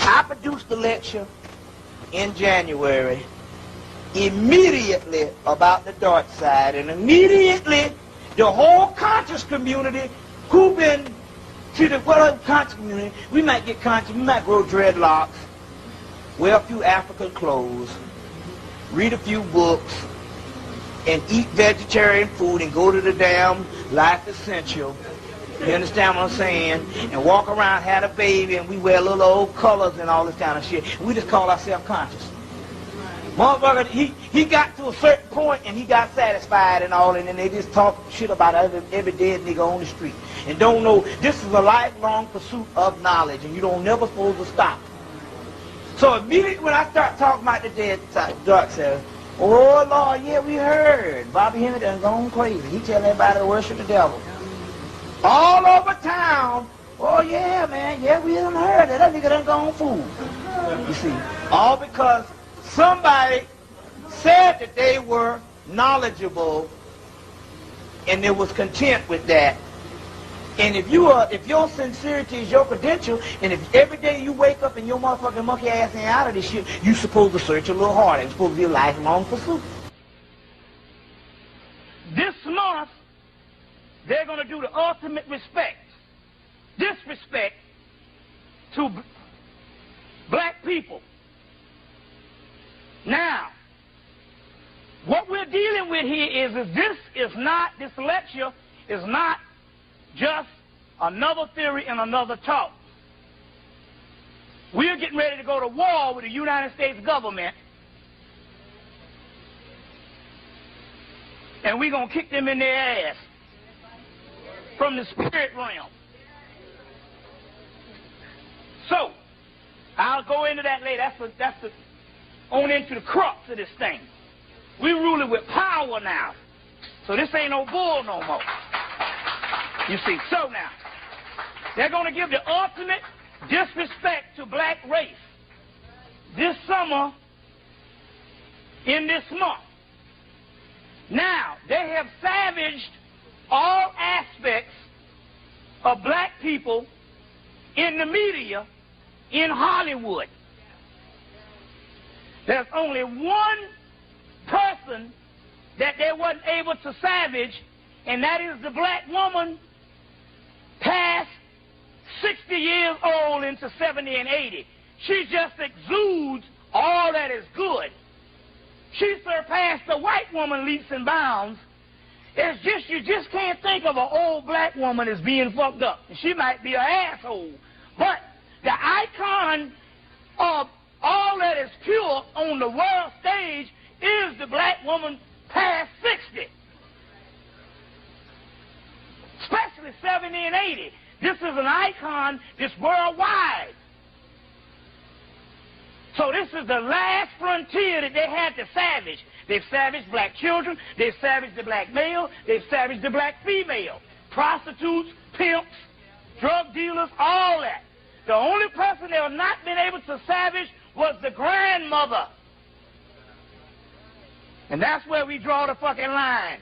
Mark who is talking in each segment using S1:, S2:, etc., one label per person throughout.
S1: I produced a lecture in January immediately about the dark side, and immediately the whole conscious community who've been to the conscious community, we might get conscious, we might grow dreadlocks, wear a few African clothes, read a few books, and eat vegetarian food and go to the damn Life Essential. You understand what I'm saying? And walk around, had a baby, and we wear little old colors and all this kind of shit. We just call ourselves conscious. Motherfucker, he got to a certain point and he got satisfied and all, and then they just talk shit about every dead nigga on the street. And don't know, this is a lifelong pursuit of knowledge, and you don't never supposed to stop. So immediately when I start talking about the dead side, dark side, oh Lord, yeah, we heard. Bobby Hemmett done gone crazy. He telling everybody to worship the devil. All over town, oh yeah, man, yeah, we done heard that. That nigga done gone fool. You see, all because somebody said that they were knowledgeable and they was content with that. And if your sincerity is your credential, and if every day you wake up and your motherfucking monkey ass ain't out of this shit, you supposed to search a little harder. It's supposed to be a lifelong pursuit. This month, they're going to do the ultimate respect, disrespect to black people. Now, what we're dealing with here is this lecture is not just another theory and another talk. We're getting ready to go to war with the United States government, and we're going to kick them in their ass from the spirit realm. So, I'll go into that later. That's the on into the crux of this thing. We're ruling with power now. So this ain't no bull no more. You see, so now, they're going to give the ultimate disrespect to black race this summer in this month. Now, they have savaged all aspects of black people in the media in Hollywood. There's only one person that they wasn't able to savage, and that is the black woman past 60 years old into 70 and 80. She just exudes all that is good. She surpassed the white woman leaps and bounds. It's just, you just can't think of an old black woman as being fucked up. She might be an asshole, but the icon of all that is pure on the world stage is the black woman past 60. Especially 70 and 80. This is an icon that's worldwide. So this is the last frontier that they had to savage. They've savaged black children, they've savaged the black male, they've savaged the black female. Prostitutes, pimps, drug dealers, all that. The only person they have not been able to savage was the grandmother. And that's where we draw the fucking line.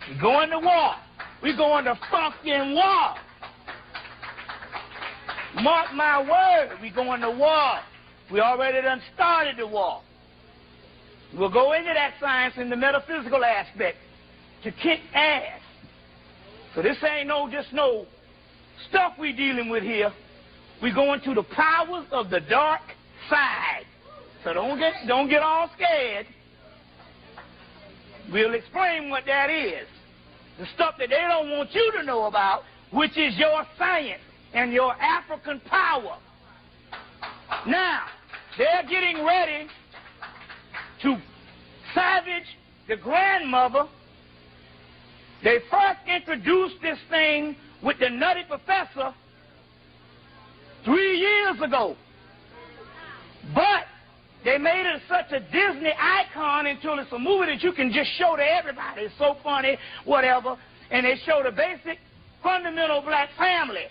S1: We're going to war. We're going to fucking war. Mark my word, we're going to war. We already done started the war. We'll go into that science in the metaphysical aspect to kick ass. So this ain't just no stuff we dealing with here. We're going to the powers of the dark side. So don't get all scared. We'll explain what that is. The stuff that they don't want you to know about, which is your science and your African power. Now, they're getting ready to savage the grandmother. They first introduced this thing with the Nutty Professor 3 years ago. But they made it such a Disney icon until it's a movie that you can just show to everybody. It's so funny, whatever. And they show the basic, fundamental black family.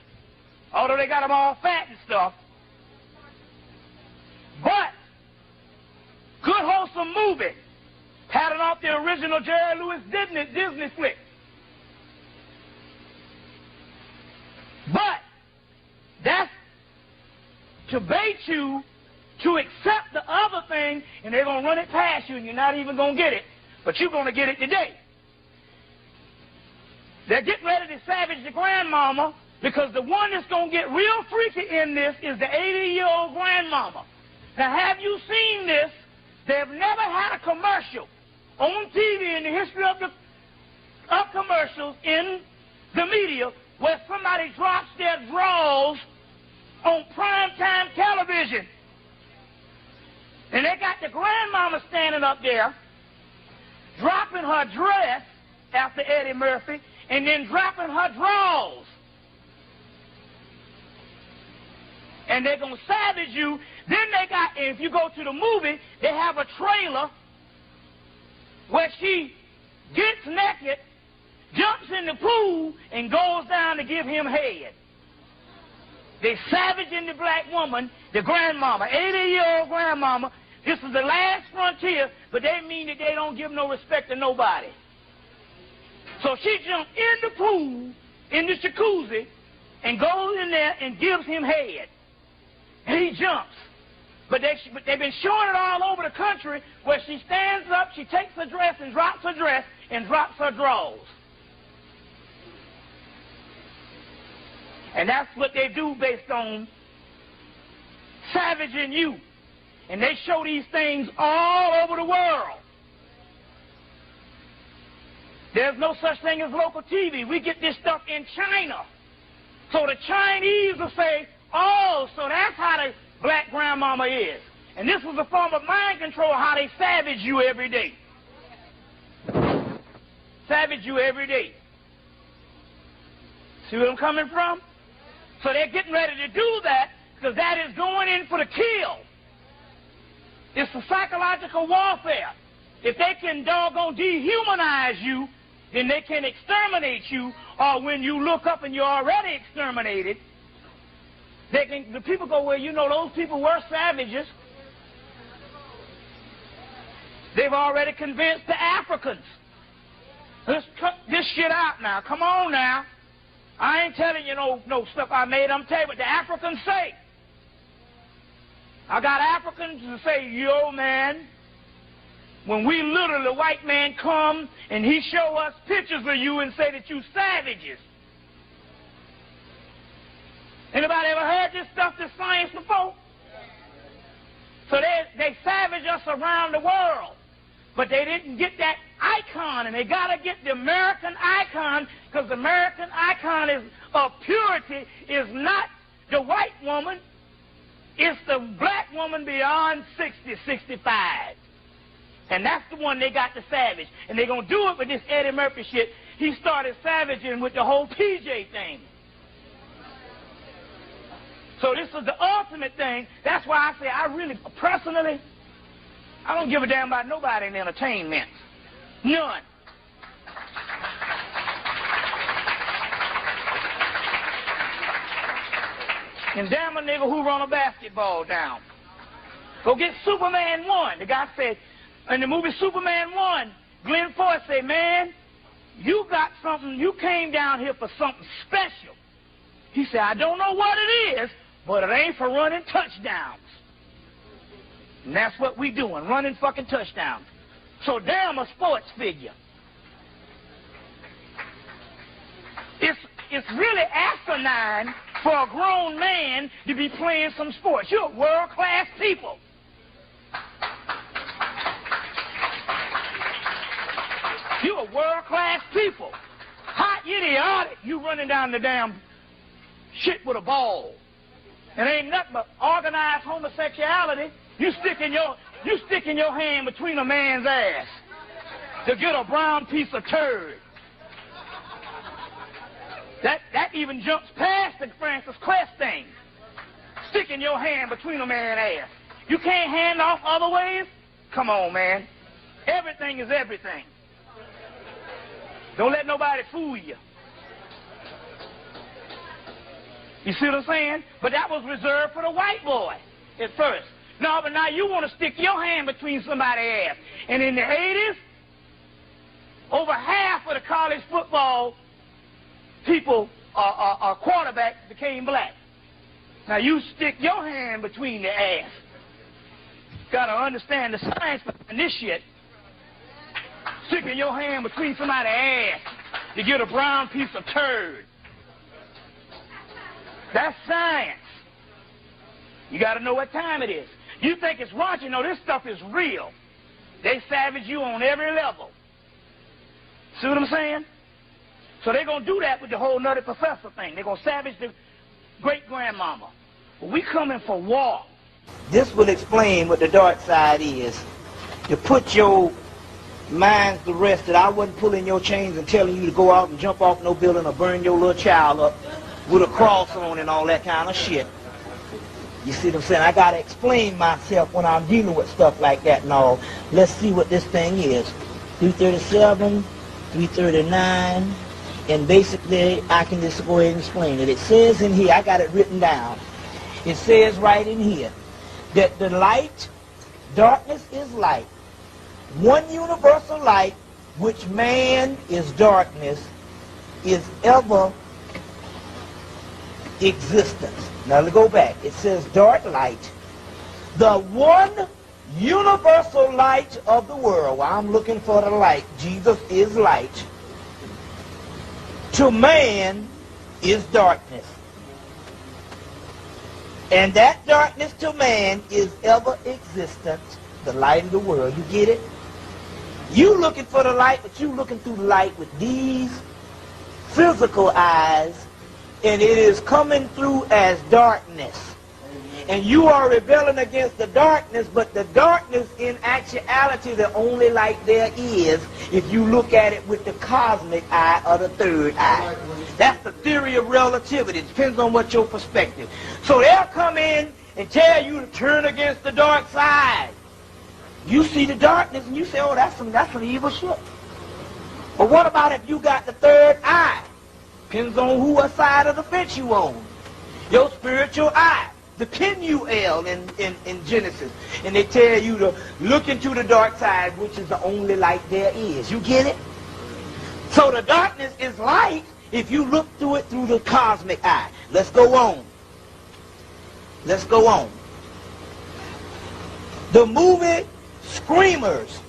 S1: Although they got them all fat and stuff. But, good wholesome movie. Patterned off the original Jerry Lewis Disney flick. But, that's to bait you to accept the other thing, and they're going to run it past you, and you're not even going to get it, but you're going to get it today. They're getting ready to savage the grandmama, because the one that's going to get real freaky in this is the 80-year-old grandmama. Now, have you seen this? They've never had a commercial on TV in the history of commercials in the media where somebody drops their drawers on primetime television. And they got the grandmama standing up there, dropping her dress after Eddie Murphy, and then dropping her drawers. And they're going to savage you. Then they got, if you go to the movie, they have a trailer where she gets naked, jumps in the pool, and goes down to give him head. They savaging the black woman, the grandmama, 80-year-old grandmama. This is the last frontier, but they mean that they don't give no respect to nobody. So she jumps in the pool, in the jacuzzi, and goes in there and gives him head. And he jumps. But they've been showing it all over the country where she stands up, she takes her dress and drops her dress and drops her drawers. And that's what they do based on savaging you. And they show these things all over the world. There's no such thing as local TV. We get this stuff in China. So the Chinese will say, oh, so that's how the black grandmama is. And this was a form of mind control, how they savage you every day. Savage you every day. See where I'm coming from? So they're getting ready to do that because that is going in for the kill. It's a psychological warfare. If they can doggone dehumanize you, then they can exterminate you, or when you look up and you're already exterminated, the people go, well, you know, those people were savages. They've already convinced the Africans. Let's cut this shit out now. Come on now. I ain't telling you no stuff I made. I'm telling you what the Africans say. I got Africans to say, yo, man, when we literally, the white man come and he show us pictures of you and say that you savages. Anybody ever heard this stuff, this science before? So they savage us around the world. But they didn't get that icon, and they got to get the American icon, because the American icon of purity is not the white woman. It's the black woman beyond 60, 65. And that's the one they got to savage. And they're going to do it with this Eddie Murphy shit. He started savaging with the whole PJ thing. So this is the ultimate thing. That's why I say I really, personally, I don't give a damn about nobody in entertainment. None. And damn a nigga who run a basketball down. Go get Superman 1. The guy said, in the movie Superman 1, Glenn Ford said, man, you got something, you came down here for something special. He said, I don't know what it is, but it ain't for running touchdowns. And that's what we doing, running fucking touchdowns. So damn a sports figure. It's really asinine for a grown man to be playing some sports. You're world-class people. You're world-class people. How idiotic you running down the damn shit with a ball. It ain't nothing but organized homosexuality. You sticking your hand between a man's ass to get a brown piece of turd. That even jumps past the Francis Crest thing. Sticking your hand between a man's ass. You can't hand off other ways? Come on, man. Everything is everything. Don't let nobody fool you. You see what I'm saying? But that was reserved for the white boy at first. No, but now you want to stick your hand between somebody's ass. And in the 80s, over half of the college football people, quarterbacks became black. Now you stick your hand between the ass. Got to understand the science behind this shit. Sticking your hand between somebody's ass to get a brown piece of turd. That's science. You got to know what time it is. You think it's raunchy? No, this stuff is real. They savage you on every level. See what I'm saying? So they're going to do that with the whole Nutty Professor thing. They're going to savage the great-grandmama. But we coming for war. This will explain what the dark side is. To put your minds to rest that I wasn't pulling your chains and telling you to go out and jump off no building or burn your little child up with a cross on and all that kind of shit. You see what I'm saying? I got to explain myself when I'm dealing with stuff like that and all. Let's see what this thing is. 337, 339, and basically I can just go ahead and explain it. It says in here, I got it written down. It says right in here that the light, darkness is light. One universal light, which man is darkness, is ever existence. Now let's go back. It says dark light. The one universal light of the world. Well, I'm looking for the light. Jesus is light. To man is darkness. And that darkness to man is ever existent. The light of the world. You get it? You looking for the light, but you looking through the light with these physical eyes, and it is coming through as darkness. And you are rebelling against the darkness, but the darkness in actuality, the only light there is if you look at it with the cosmic eye or the third eye. That's the theory of relativity. It depends on what your perspective. So they'll come in and tell you to turn against the dark side. You see the darkness and you say, oh, that's some evil shit. But what about if you got the third eye? Depends on what side of the fence you on. Your spiritual eye. The Penuel in Genesis. And they tell you to look into the dark side, which is the only light there is. You get it? So the darkness is light if you look through it through the cosmic eye. Let's go on. Let's go on. The movie Screamers.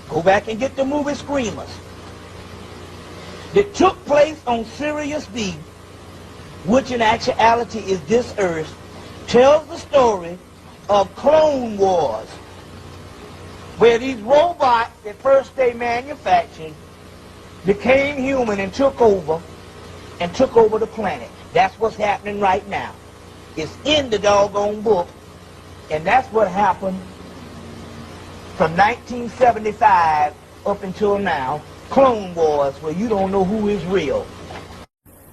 S1: Go back and get the movie Screamers. That took place on Sirius B, which in actuality is this earth, tells the story of Clone Wars, where these robots that first they manufactured became human and took over the planet. That's what's happening right now. It's in the doggone book, and that's what happened from 1975 up until now. Clone Wars, where you don't know who is real.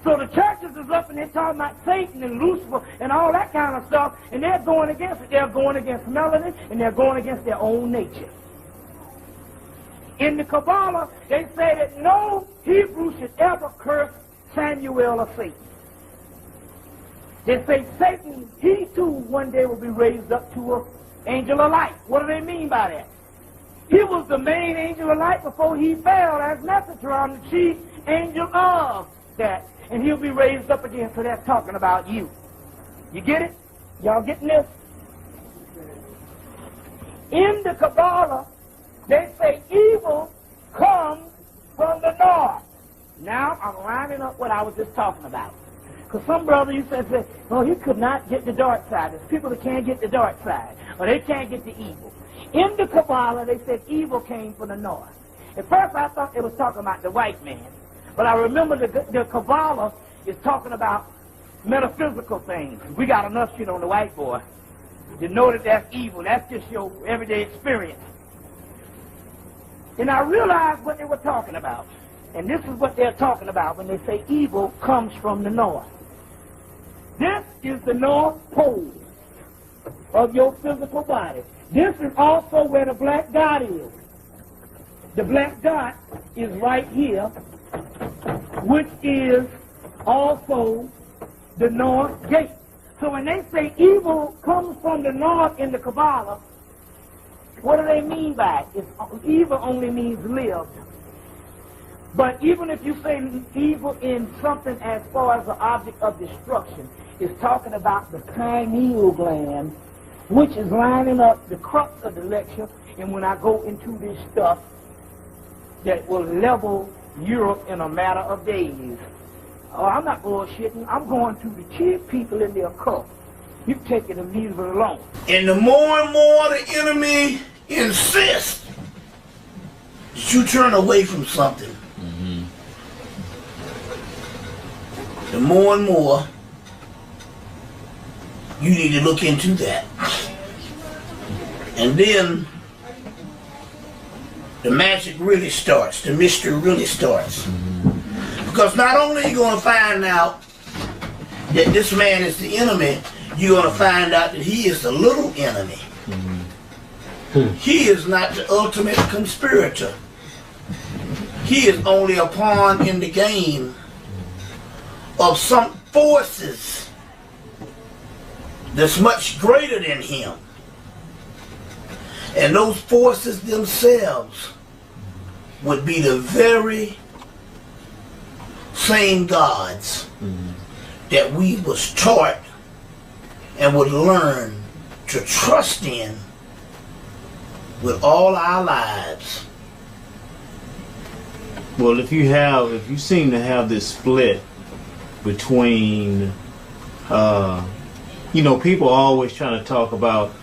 S1: So the churches is up and they're talking about Satan and Lucifer and all that kind of stuff, and they're going against it. They're going against melanin, and they're going against their own nature. In the Kabbalah, they say that no Hebrew should ever curse Samuel or Satan. They say Satan, he too one day will be raised up to an angel of light. What do they mean by that? He was the main angel of light before he fell as messenger on the chief angel of that. And he'll be raised up again, so that's talking about you. You get it? Y'all getting this? In the Kabbalah, they say evil comes from the north. Now, I'm lining up what I was just talking about. Because some brother you said, oh, he could not get the dark side. There's people that can't get the dark side, or they can't get the evil. In the Kabbalah, they said evil came from the north. At first, I thought it was talking about the white man. But I remember the Kabbalah is talking about metaphysical things. We got enough shit on the white boy to know that that's evil. That's just your everyday experience. And I realized what they were talking about. And this is what they're talking about when they say evil comes from the north. This is the North Pole of your physical body. This is also where the black dot is. The black dot is right here, which is also the north gate. So when they say evil comes from the north in the Kabbalah, what do they mean by it? Evil only means live. But even if you say evil in something as far as an object of destruction, is talking about the pineal gland, which is lining up the crux of the lecture. And when I go into this stuff that will level Europe in a matter of days. Oh, I'm not bullshitting. I'm going to the chief people in the occult. You take it and leave it alone. And the more and more the enemy insists that you turn away from something, the more and more you need to look into that. And then the magic really starts, the mystery really starts. Because not only are you going to find out that this man is the enemy, you're going to find out that he is the little enemy. He is not the ultimate conspirator. He is only a pawn in the game of some forces that's much greater than him. And those forces themselves would be the very same gods that we was taught and would learn to trust in with all our lives.
S2: Well, if you seem to have this split between, people are always trying to talk about,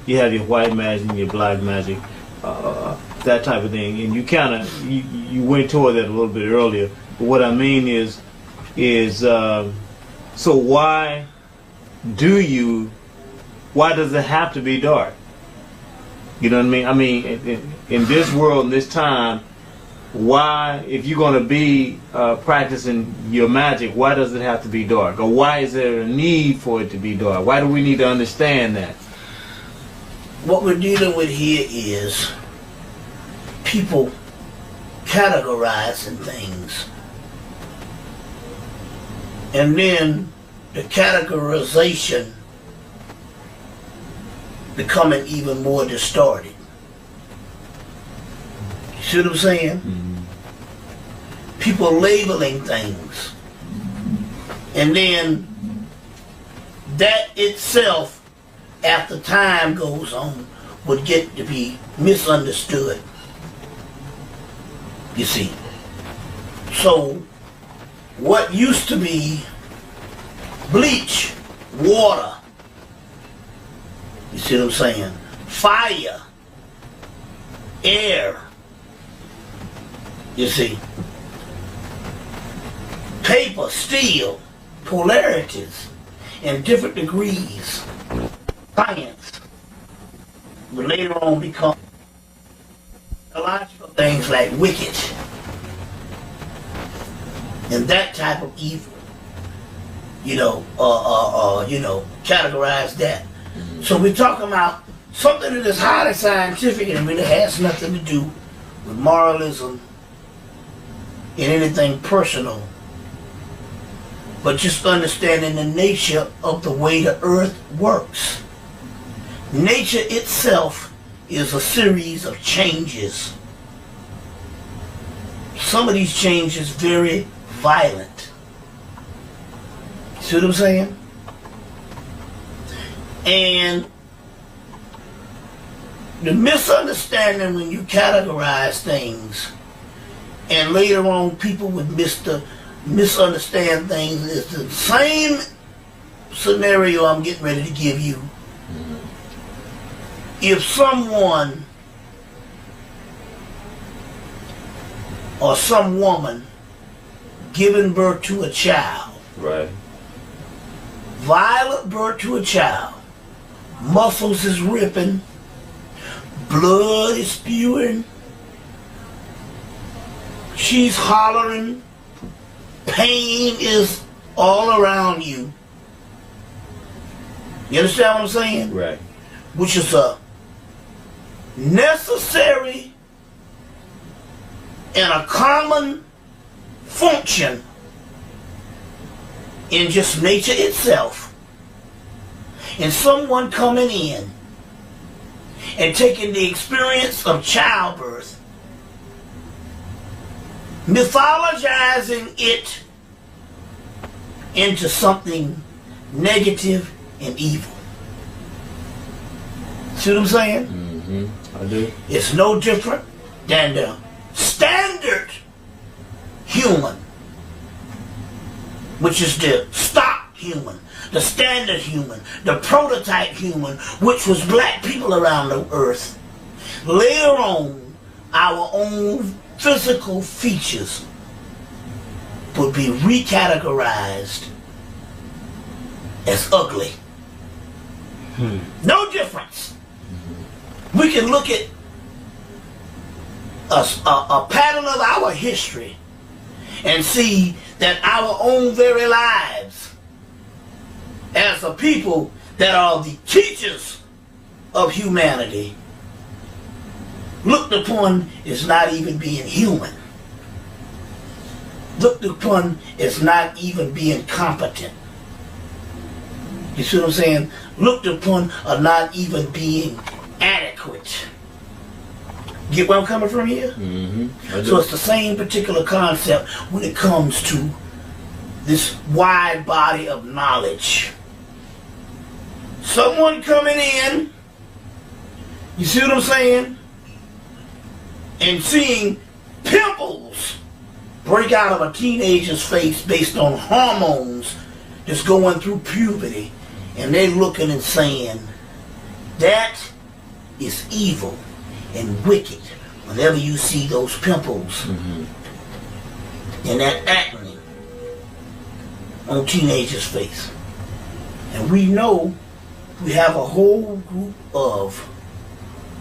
S2: you have your white magic and your black magic, that type of thing, and you went toward that a little bit earlier. But what I mean is, so why does it have to be dark? You know what I mean? I mean, in this world, in this time, why, if you're going to be practicing your magic, why does it have to be dark? Or why is there a need for it to be dark? Why do we need to understand that?
S1: What we're dealing with here is people categorizing things. And then the categorization becoming even more distorted. You see what I'm saying? People labeling things. And then that itself, after time goes on, would get to be misunderstood. You see. So, what used to be bleach, water, you see what I'm saying? Fire, air, you see. Paper, steel, polarities in different degrees. Science will later on become psychological things like wicked and that type of evil. Categorize that. So we're talking about something that is highly scientific and really has nothing to do with moralism and anything personal, but just understanding the nature of the way the earth works. Nature itself is a series of changes. Some of these changes very violent. See what I'm saying? And the misunderstanding when you categorize things, and later on people would misunderstand things, is the same scenario I'm getting ready to give you. If someone or some woman giving birth to a child,
S2: right,
S1: violent birth to a child, muscles is ripping, blood is spewing, she's hollering, pain is all around you. You understand what I'm saying?
S2: Right.
S1: Which is a necessary and a common function in just nature itself. And someone coming in and taking the experience of childbirth, mythologizing it into something
S3: negative, and evil. See what I'm saying?
S2: Mm-hmm. I do.
S3: It's no different than the standard human, which is the stock human, the standard human, the prototype human, which was black people around the earth. Later on, our own physical features would be recategorized as ugly. No difference. We can look at a pattern of our history and see that our own very lives as a people that are the teachers of humanity looked upon as not even being human, looked upon as not even being competent. You see what I'm saying? Looked upon as not even being adequate. Get where I'm coming from here?
S2: Mm-hmm.
S3: So it's the same particular concept when it comes to this wide body of knowledge. Someone coming in, you see what I'm saying? And seeing pimples break out of a teenager's face based on hormones that's going through puberty. And they're looking and saying, that is evil and wicked. Whenever you see those pimples and that acne on teenager's face. And we know we have a whole group of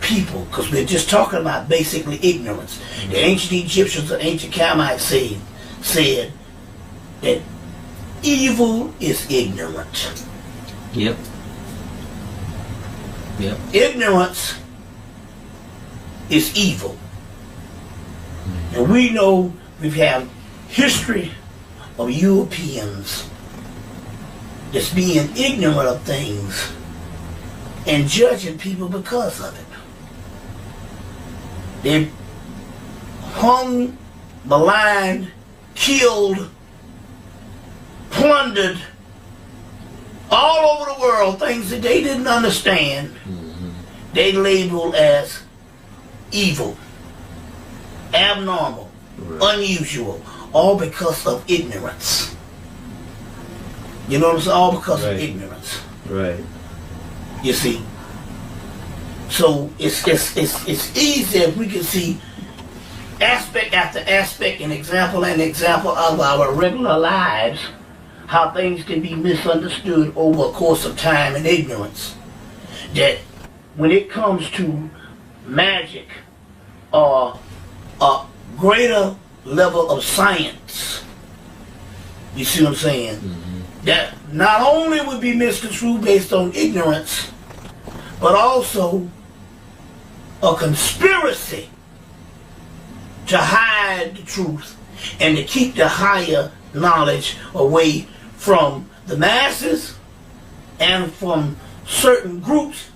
S3: people, because we're just talking about basically ignorance. The ancient Egyptians and ancient Canaanites said that evil is ignorant.
S4: Yep. Yep.
S3: Ignorance is evil. And we know we've had history of Europeans just being ignorant of things and judging people because of it. They hung, maligned, killed, plundered all over the world things that they didn't understand. They labeled as evil, abnormal, unusual, all because of ignorance. You know what I'm saying? All because of ignorance.
S2: Right.
S3: You see. So it's easy if we can see aspect after aspect and example of our regular lives, how things can be misunderstood over a course of time and ignorance. That when it comes to magic or a greater level of science, you see what I'm saying? That not only would be misconstrued based on ignorance, but also a conspiracy to hide the truth and to keep the higher knowledge away from the masses and from certain groups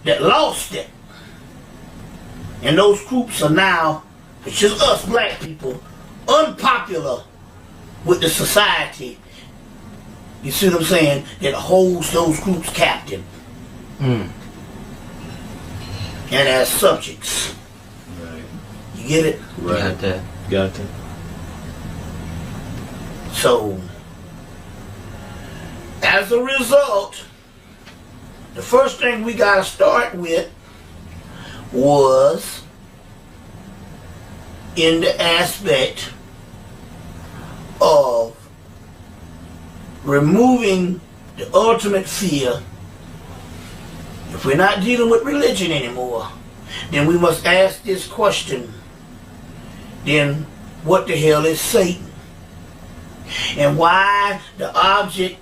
S3: that lost it. And those groups are now, which is us black people, unpopular with the society. You see what I'm saying? That holds those groups captive. And as subjects.
S2: Right.
S3: You get it?
S2: Right.
S4: Got that.
S2: Got that.
S3: So, as a result, the first thing we got to start with was in the aspect of removing the ultimate fear. If we're not dealing with religion anymore, then we must ask this question. Then what the hell is Satan? And why the object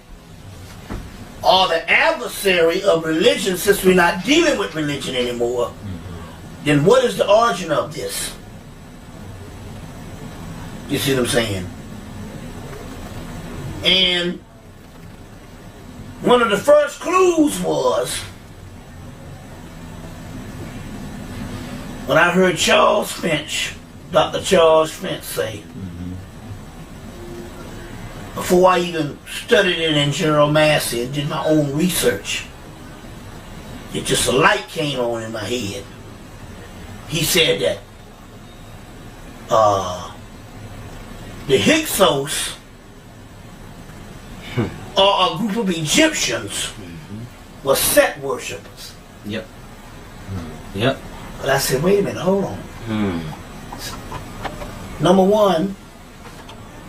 S3: or the adversary of religion, since we're not dealing with religion anymore, then what is the origin of this? You see what I'm saying? And one of the first clues was when I heard Charles Finch, Dr. Charles Finch say, a before I even studied it in General Massey and did my own research, it just a light came on in my head. He said that the Hyksos are a group of Egyptians were Set worshippers.
S4: Yep. Yep.
S3: But I said, wait a minute, hold on. Number one,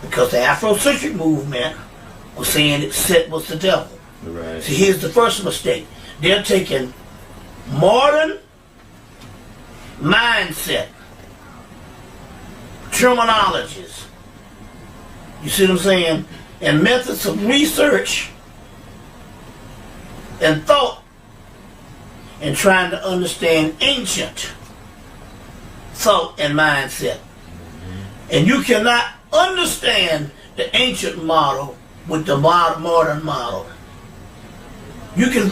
S3: because the Afrocentric movement was saying that Set was the devil.
S4: Right.
S3: See, here's the first mistake. They're taking modern mindset, terminologies, you see what I'm saying, and methods of research and thought, and trying to understand ancient thought and mindset. And you cannot understand the ancient model with the modern model. You can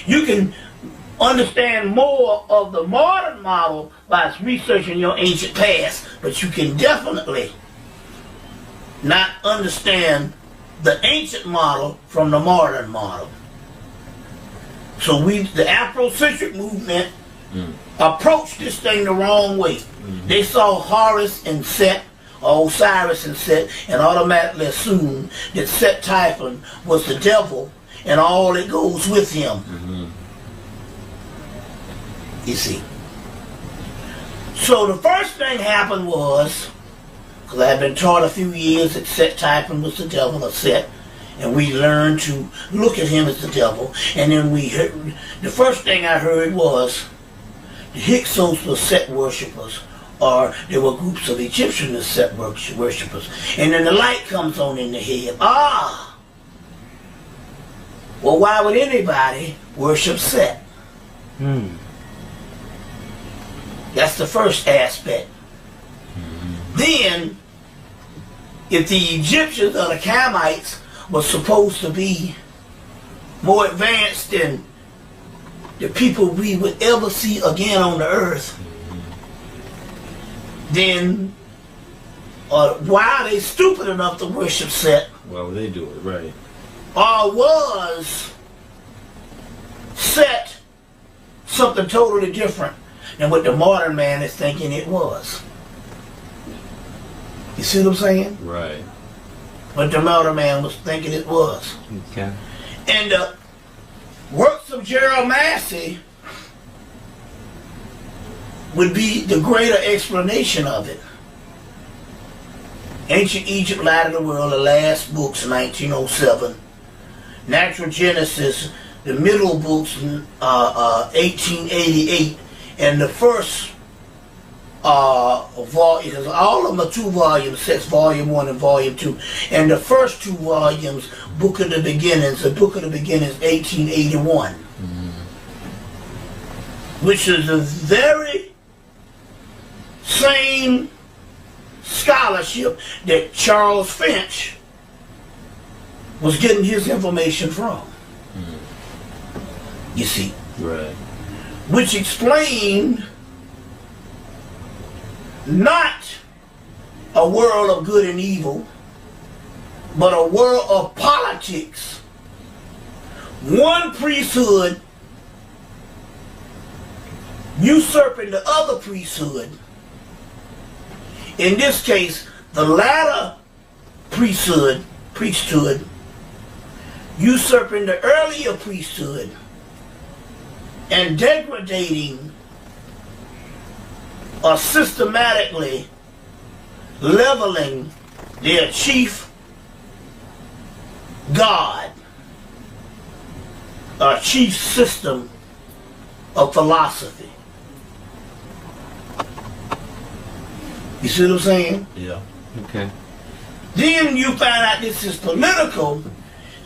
S3: you can understand more of the modern model by researching your ancient past, but you can definitely not understand the ancient model from the modern model. So the Afrocentric movement approached this thing the wrong way. They saw Horus and Set, or Osiris and Set, and automatically assumed that Set Typhon was the devil and all that goes with him. You see. So the first thing happened was, because I had been taught a few years that Set Typhon was the devil of Set, and we learned to look at him as the devil, and then we heard, the first thing I heard was the Hyksos were Set worshippers, or there were groups of Egyptians that Set worshippers. And then the light comes on in the head. Well, why would anybody worship Set? That's the first aspect. Then, if the Egyptians or the Kamites were supposed to be more advanced than the people we would ever see again on the earth, then why are they stupid enough to worship Set?
S4: Why would they do it? Right.
S3: Or was Set something totally different than what the modern man is thinking it was? You see what I'm saying?
S4: Right.
S3: What the modern man was thinking it was.
S4: Okay.
S3: And the works of Gerald Massey would be the greater explanation of it. Ancient Egypt, Light of the World, the last books, 1907. Natural Genesis, the middle books, 1888. And the first volume, all of them are 2 volume sets, volume 1 and volume 2. And the first 2 volumes, Book of the Beginnings, 1881. Which is the very same scholarship that Charles Finch was getting his information from. You see.
S4: Right.
S3: Which explained not a world of good and evil, but a world of politics. One priesthood usurping the other priesthood. In this case, the latter priesthood usurping the earlier priesthood and degrading or systematically leveling their chief god or chief system of philosophy. You see what I'm saying?
S4: Yeah. Okay.
S3: Then you find out this is political.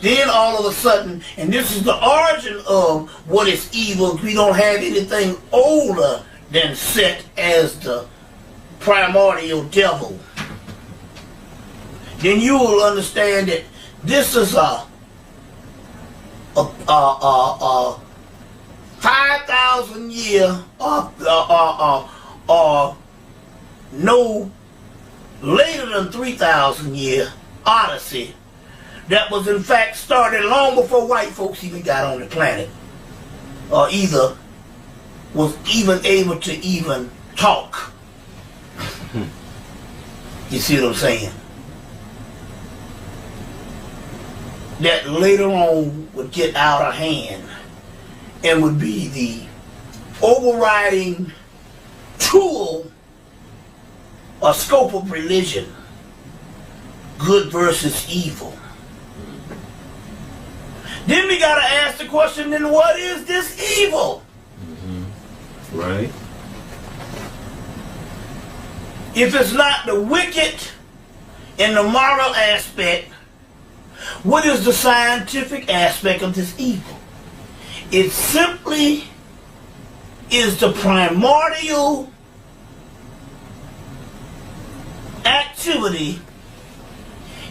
S3: Then all of a sudden, and this is the origin of what is evil. We don't have anything older than Set as the primordial devil. Then you will understand that this is a 5,000 year or no later than 3,000 year odyssey that was in fact started long before white folks even got on the planet, or either was even able to even talk. You see what I'm saying? That later on would get out of hand and would be the overriding tool or scope of religion, good versus evil. Then we gotta ask the question, then what is this evil?
S4: Right.
S3: If it's not the wicked and the moral aspect, what is the scientific aspect of this evil? It simply is the primordial activity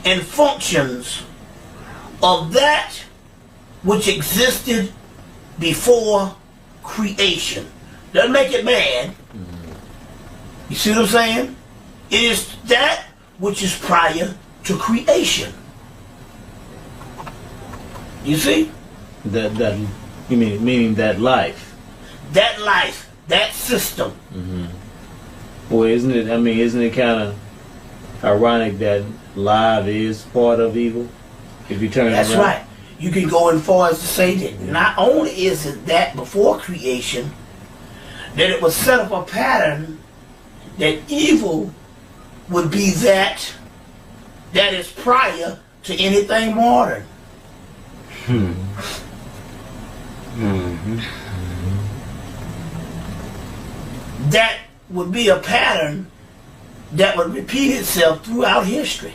S3: and functions of that which existed before creation. Doesn't make it bad. You see what I'm saying? It is that which is prior to creation. You see?
S2: That you meaning that life.
S3: That life, that system.
S2: Well, isn't it kind of ironic that life is part of evil? If you turn it around.
S3: That's right. You can go as far as to say that not only is it that before creation, that it was set up a pattern that evil would be that is prior to anything modern. That would be a pattern that would repeat itself throughout history.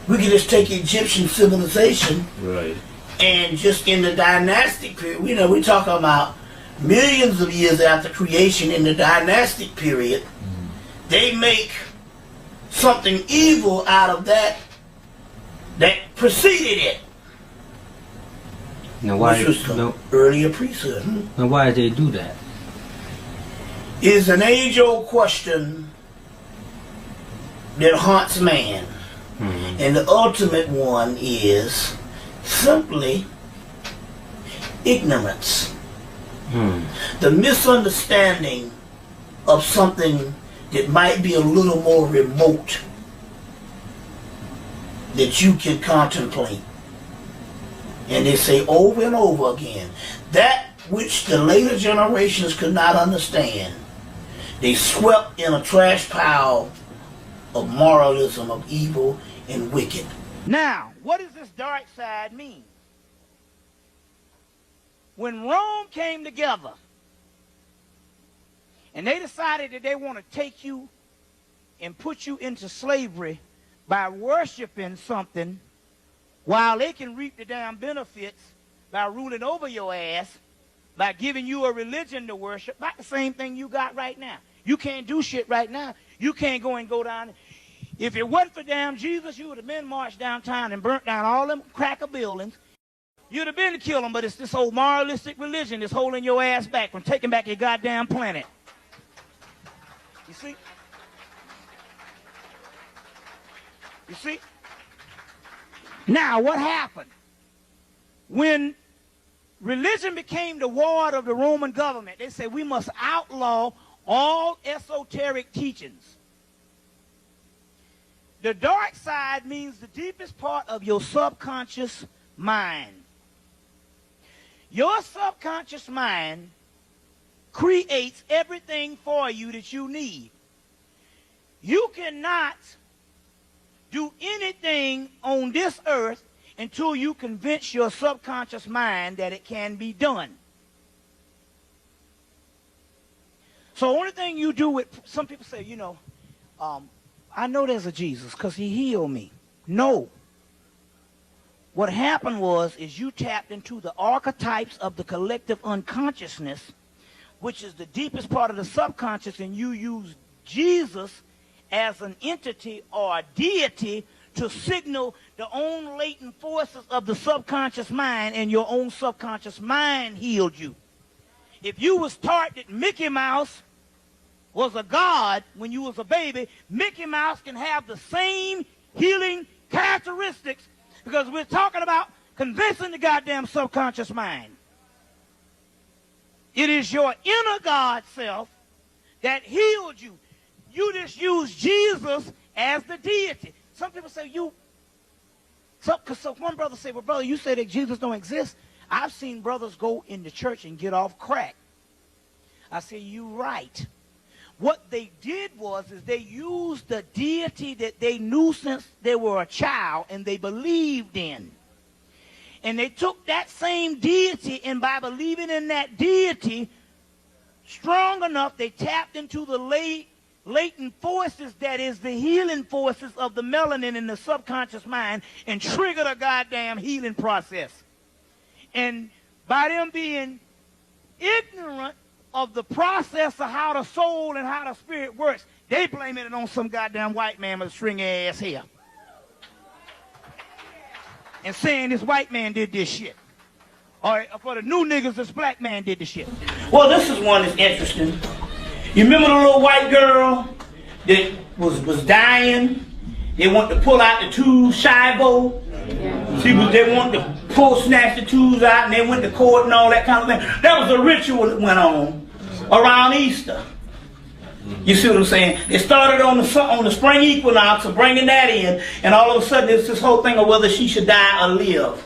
S3: We could just take Egyptian civilization,
S4: Right.
S3: and just in the dynastic period, we're talking about millions of years after creation. In the dynastic period, they make something evil out of that preceded it,
S5: Now why?
S3: which was the
S5: No.
S3: earlier priesthood.
S5: Now why did they do that?
S3: Is an age-old question that haunts man. And the ultimate one is simply ignorance. The misunderstanding of something that might be a little more remote that you can contemplate. And they say over and over again, that which the later generations could not understand, they swept in a trash pile of moralism, of evil and wicked.
S1: Now, what does this dark side mean? When Rome came together and they decided that they want to take you and put you into slavery by worshiping something while they can reap the damn benefits by ruling over your ass, by giving you a religion to worship, about the same thing you got right now. You can't do shit right now. You can't go down. If it wasn't for damn Jesus, you would have been marched downtown and burnt down all them cracker buildings. You'd have been to kill them, but it's this old moralistic religion that's holding your ass back from taking back your goddamn planet. You see? You see? Now, what happened? When religion became the ward of the Roman government, they said we must outlaw all esoteric teachings. The dark side means the deepest part of your subconscious mind. Your subconscious mind creates everything for you that you need. You cannot do anything on this earth until you convince your subconscious mind that it can be done. So the only thing you do with, some people say, I know there's a Jesus because he healed me. No. What happened is you tapped into the archetypes of the collective unconsciousness, which is the deepest part of the subconscious, and you use Jesus as an entity or a deity to signal the own latent forces of the subconscious mind, and your own subconscious mind healed you. If you was taught that Mickey Mouse was a god when you was a baby, Mickey Mouse can have the same healing characteristics Because we're talking about convincing the goddamn subconscious mind. It is your inner God self that healed you. You just use Jesus as the deity. Some people say so one brother said, well, brother, you say that Jesus don't exist. I've seen brothers go in the church and get off crack. I say, you right. What they did is they used the deity that they knew since they were a child and they believed in. And they took that same deity, and by believing in that deity strong enough, they tapped into the latent forces that is the healing forces of the melanin in the subconscious mind and triggered a goddamn healing process. And by them being ignorant of the process of how the soul and how the spirit works, they blame it on some goddamn white man with stringy ass hair. And saying this white man did this shit. Or for the new niggas, this black man did this shit. Well, this is one that's interesting. You remember the little white girl that was dying? They wanted to pull out the tube, Shivo. They wanted to snatch the tubes out, and they went to court and all that kind of thing. That was a ritual that went on around Easter. You see what I'm saying? It started on the spring equinox of bringing that in, and all of a sudden it's this whole thing of whether she should die or live.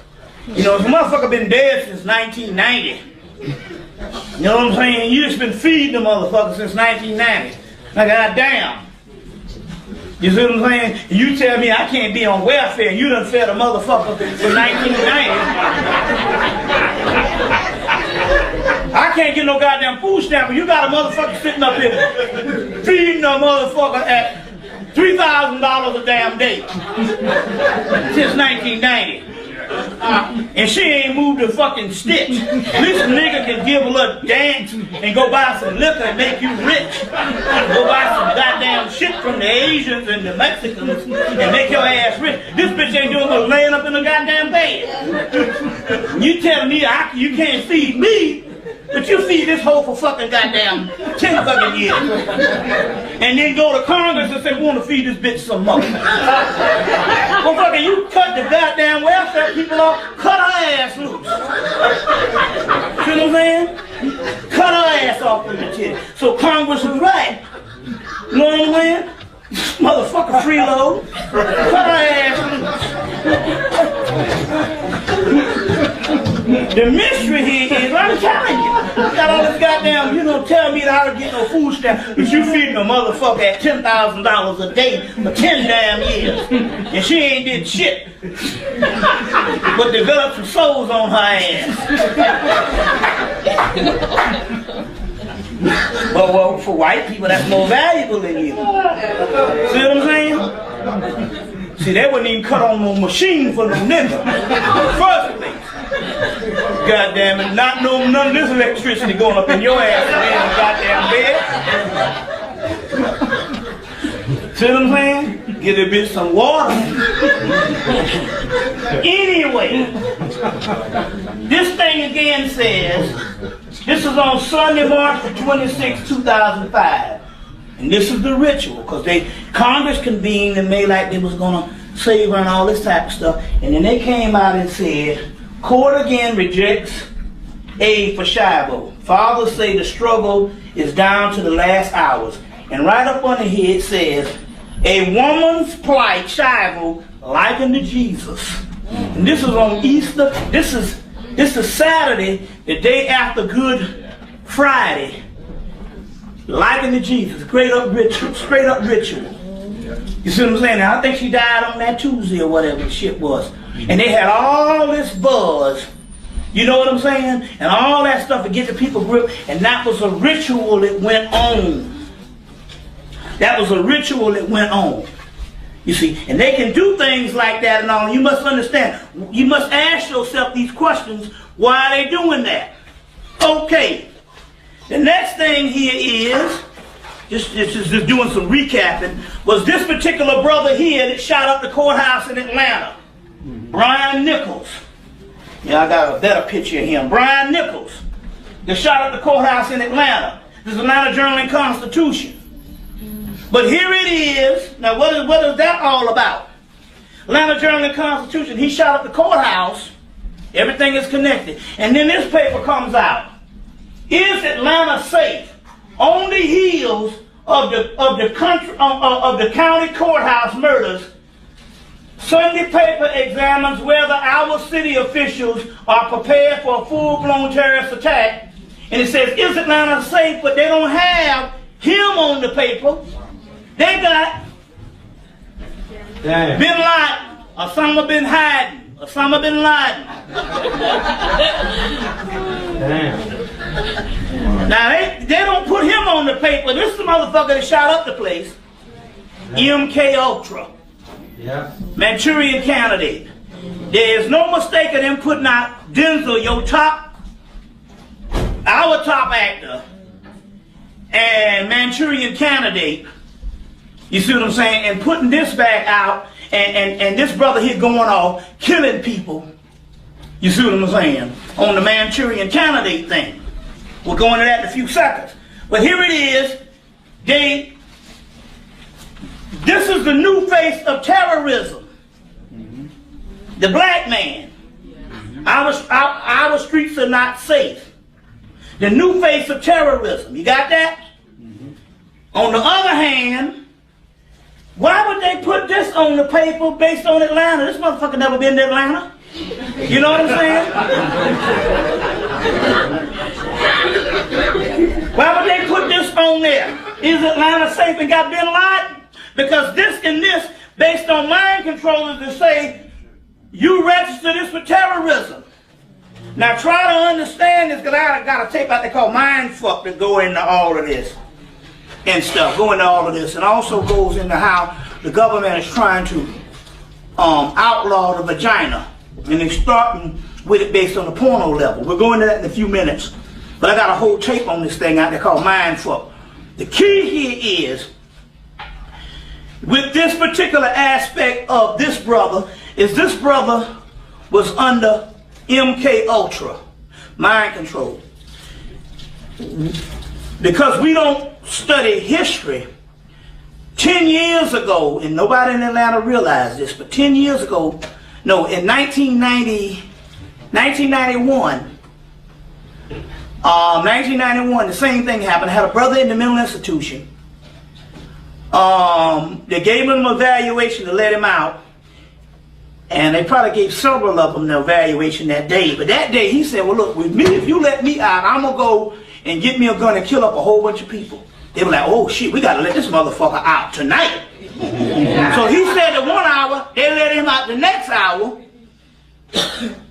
S1: You know, this motherfucker been dead since 1990. You know what I'm saying? You just been feeding the motherfucker since 1990. Now, goddamn. You see what I'm saying? You tell me I can't be on welfare, and you done fed a motherfucker for 1990. I can't get no goddamn food stamp, but you got a motherfucker sitting up here feeding a motherfucker at $3,000 a damn day since 1990. And she ain't moved a fucking stitch. This nigga can give a little dance and go buy some liquor and make you rich. Go buy some goddamn shit from the Asians and the Mexicans and make your ass rich. This bitch ain't doing but laying up in the goddamn bed. You telling me you can't feed me, but you feed this hoe for fucking goddamn 10 fucking years. And then go to Congress and say, we want to feed this bitch some more. Well, fucking, you cut the goddamn welfare people off, cut her ass loose. See what I'm saying? Cut her ass off from the tip. So Congress was right. You know what I'm saying? Motherfucker freeload. Cut her ass loose. The mystery here is, I'm telling you, you got all this goddamn, you don't tell me that I don't get no food stamp, but you feeding a motherfucker at $10,000 a day for 10 damn years, and she ain't did shit, but developed some souls on her ass. But well, for white people, that's more valuable than you. See what I'm saying? See, they wouldn't even cut on no machine for no nigga. First place. God damn it, not know none of this electricity going up in your ass in the goddamn bed. See what I'm saying? Get a bitch some water. Anyway, this thing again says, this is on Sunday, March 26, 2005. And this is the ritual, because Congress convened and made like they was going to save her and all this type of stuff. And then they came out and said, court again rejects aid for Shivo. Fathers say the struggle is down to the last hours. And right up under here it says, a woman's plight, Shivo, likened to Jesus. And this is on Easter. This is Saturday, the day after Good Friday. Likened to Jesus. Straight up ritual. You see what I'm saying? Now, I think she died on that Tuesday or whatever the shit was. And they had all this buzz, you know what I'm saying? And all that stuff to get the people grip. And that was a ritual that went on. That was a ritual that went on. You see, and they can do things like that and all. You must understand. You must ask yourself these questions. Why are they doing that? Okay. The next thing here is, just doing some recapping, was this particular brother here that shot up the courthouse in Atlanta. Brian Nichols. Yeah, I got a better picture of him. Brian Nichols. That shot up the courthouse in Atlanta. This is Atlanta Journal-Constitution. But here it is. Now, what is that all about?
S3: Atlanta Journal-Constitution. He shot up the courthouse. Everything is connected. And then this paper comes out. Is Atlanta safe? On the heels of the county courthouse murders, Sunday paper examines whether our city officials are prepared for a full-blown terrorist attack. And it says, is Atlanta safe? But they don't have him on the paper. They got Bin Laden, Osama bin Laden, Osama bin Laden. Now they don't put him on the paper. This is the motherfucker that shot up the place. MK Ultra.
S2: Yeah.
S3: Manchurian Candidate. There is no mistake of them putting out Denzel, our top actor, and Manchurian Candidate. You see what I'm saying? And putting this back out, and this brother here going off, killing people. You see what I'm saying? On the Manchurian Candidate thing. We'll go into that in a few seconds. But here it is. This is the new face of terrorism. The black man. Our streets are not safe. The new face of terrorism. You got that? On the other hand, why would they put this on the paper based on Atlanta? This motherfucker never been to Atlanta. You know what I'm saying? Why would they put this on there? Is Atlanta safe and got Bin Laden? Because this and this, based on mind controllers to say, you register this for terrorism. Now try to understand this, because I got a tape out there called Mind Fuck that go into all of this and stuff, go into all of this, and also goes into how the government is trying to outlaw the vagina, and they're starting with it based on the porno level. We'll go into that in a few minutes, but I got a whole tape on this thing out there called Mind Fuck. The key here is, with this particular aspect of this brother, is this brother was under MK Ultra, mind control. Because we don't study history, 10 years ago, and nobody in Atlanta realized this, but 10 years ago, no, in 1991, the same thing happened. I had a brother in the mental institution. They gave him an evaluation to let him out, and they probably gave several of them the evaluation that day. But that day he said, well, look, with me, if you let me out, I'm going to go and get me a gun and kill up a whole bunch of people. They were like, oh shit, we got to let this motherfucker out tonight. So he said that 1 hour, they let him out the next hour.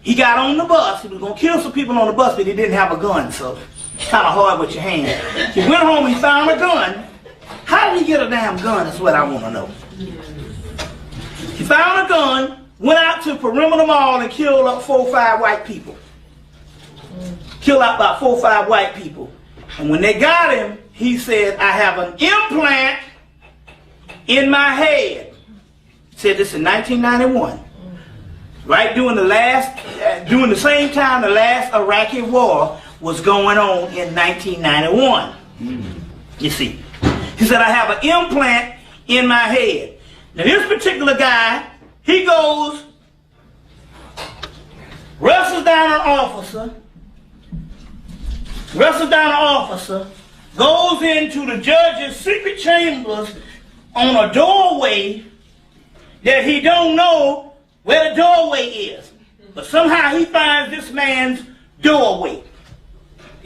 S3: He got on the bus. He was going to kill some people on the bus, but he didn't have a gun, so it's kind of hard with your hand. He went home, he found a gun. How did he get a damn gun? That's what I want to know. He found a gun, went out to Perimeter Mall and killed up 4 or 5 white people. Killed out about 4 or 5 white people. And when they got him, he said, I have an implant in my head. He said this in 1991. Right during the same time the last Iraqi war was going on in 1991. You see. He said, I have an implant in my head. Now this particular guy, he goes, wrestles down an officer, goes into the judge's secret chambers on a doorway that he don't know where the doorway is. But somehow he finds this man's doorway.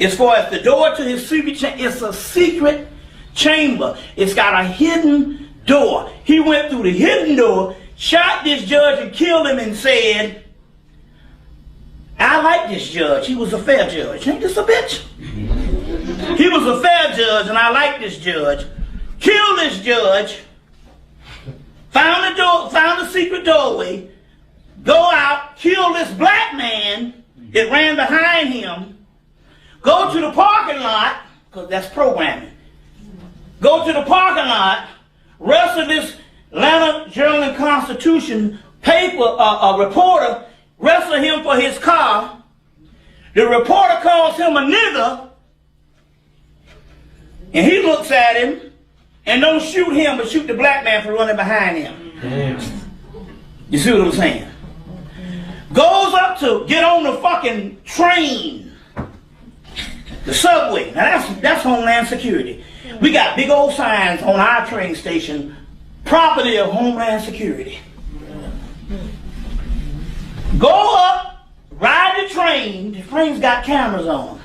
S3: As far as the door to his secret chamber, it's a secret chamber. It's got a hidden door. He went through the hidden door, shot this judge and killed him and said, I like this judge. He was a fair judge. Ain't this a bitch? He was a fair judge and I like this judge. Killed this judge, found the secret doorway, go out, kill this black man that ran behind him, go to the parking lot, because that's programming. Go to the parking lot, wrestle this Atlanta Journal-Constitution paper, reporter, wrestle him for his car. The reporter calls him a nigger, and he looks at him and don't shoot him, but shoot the black man for running behind him. You see what I'm saying? Goes up to get on the fucking train, the subway. Now that's Homeland Security. We got big old signs on our train station, property of Homeland Security. Go up, ride the train's got cameras on.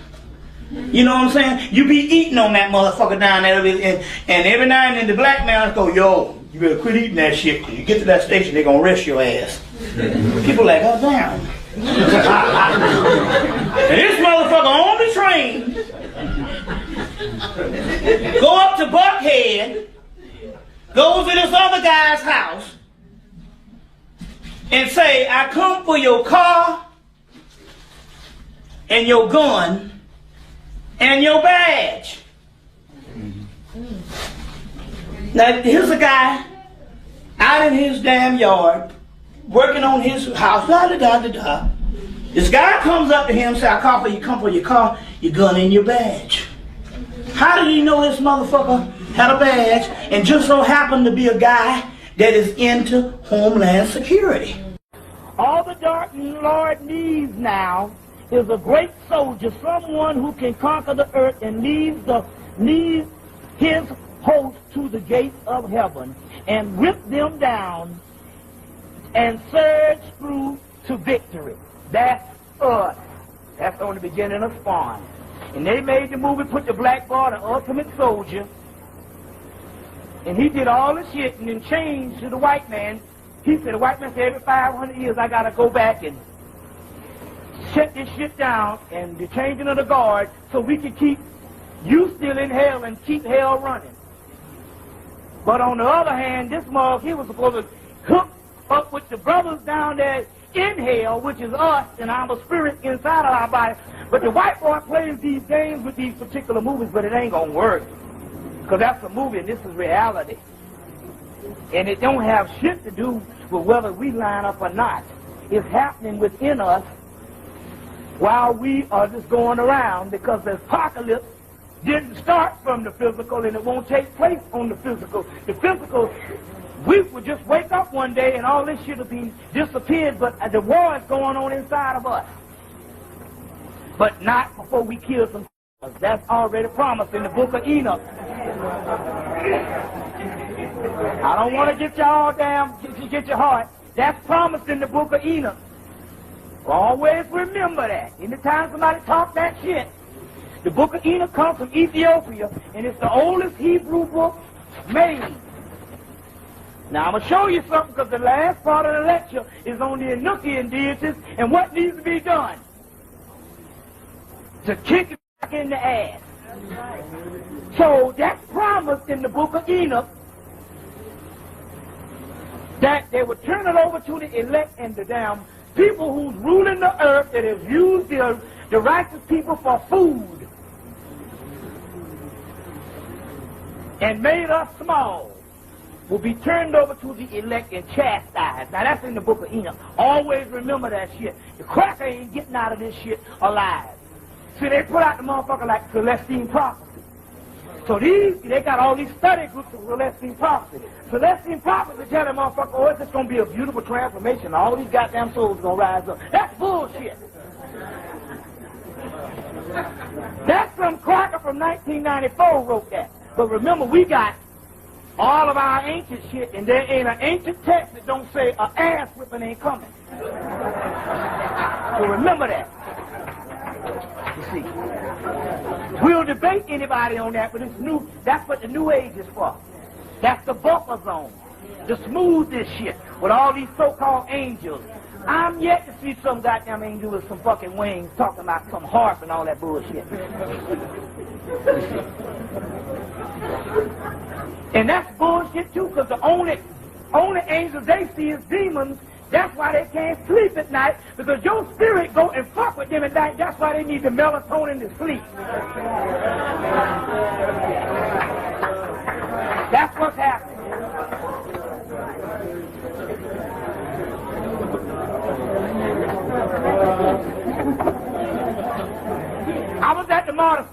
S3: You know what I'm saying? You be eating on that motherfucker down there, and every now and then the black man go, yo, you better quit eating that shit, because you get to that station, they're gonna arrest your ass. People like, oh damn. And this motherfucker on the train, go up to Buckhead, goes to this other guy's house, and say, I come for your car, and your gun, and your badge. Now, here's a guy out in his damn yard, working on his house, da-da-da-da-da. This guy comes up to him and says, I come for your car, your gun, and your badge. How did he know this motherfucker had a badge and just so happened to be a guy that is into Homeland Security? All the dark Lord needs now is a great soldier, someone who can conquer the earth and lead his host to the gates of heaven and rip them down and surge through to victory. That's us. That's on the beginning of Spawn. And they made the movie, put the black boy, the ultimate soldier, and he did all the shit and then changed to the white man. He said, the white man said, every 500 years I gotta go back and shut this shit down and the changing of the guard so we can keep you still in hell and keep hell running. But on the other hand, this mug, he was supposed to hook up with the brothers down there in hell, which is us and our spirit inside of our body. But the white boy plays these games with these particular movies, but it ain't gonna work. Because that's a movie and this is reality. And it don't have shit to do with whether we line up or not. It's happening within us while we are just going around, because the apocalypse didn't start from the physical and it won't take place on the physical. The physical, we would just wake up one day and all this shit will be disappeared, but the war is going on inside of us. But not before we kill some. That's already promised in the book of Enoch. I don't want to get y'all down, get your heart. That's promised in the book of Enoch. Always remember that. Anytime somebody talk that shit, the book of Enoch comes from Ethiopia, and it's the oldest Hebrew book made. Now, I'm going to show you something, because the last part of the lecture is on the Enochian deities and what needs to be done to kick it back in the ass. So, that's promised in the book of Enoch, that they would turn it over to the elect and the damn people who's ruling the earth, that have used the righteous people for food and made us small, will be turned over to the elect and chastised. Now that's in the book of Enoch. Always remember that shit. The cracker ain't getting out of this shit alive. See, they put out the motherfucker like Celestine prophecy. So they got all these study groups of Celestine prophecy. Celestine prophecy tell them motherfucker, oh, it's just going to be a beautiful transformation. All these goddamn souls are going to rise up. That's bullshit. That's some cracker from 1994 wrote that. But remember, we got all of our ancient shit, and there ain't an ancient text that don't say an ass whipping ain't coming. So remember that. You see. We'll debate anybody on that, but it's new. That's what the New Age is for. That's the buffer zone. To smooth this shit with all these so-called angels. I'm yet to see some goddamn angel with some fucking wings talking about some harp and all that bullshit. And that's bullshit too, because the only angels they see is demons. That's why they can't sleep at night, because your spirit go and fuck with them at night. That's why they need the melatonin to sleep. That's what's happening. I was at the MARTA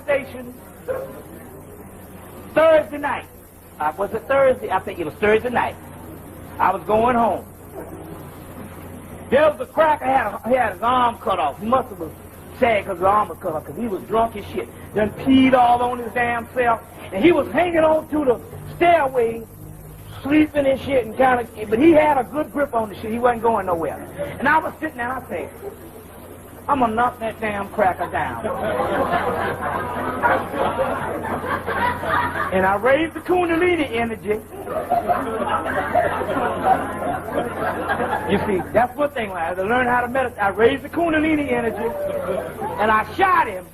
S3: station Thursday night.
S1: was it Thursday? I think it was Thursday night. I was going home. There was a cracker, he had his arm cut off. He must have been sad because his arm was cut off, because he was drunk as shit. Done peed all on his damn self. And he was hanging on to the stairway, sleeping and shit, and kind of, but he had a good grip on the shit. He wasn't going nowhere. And I was sitting there and I said, I'm going to knock that damn cracker down. And I raised the Kundalini energy. You see, that's one thing. I had to learn how to meditate. I raised the Kundalini energy, and I shot him,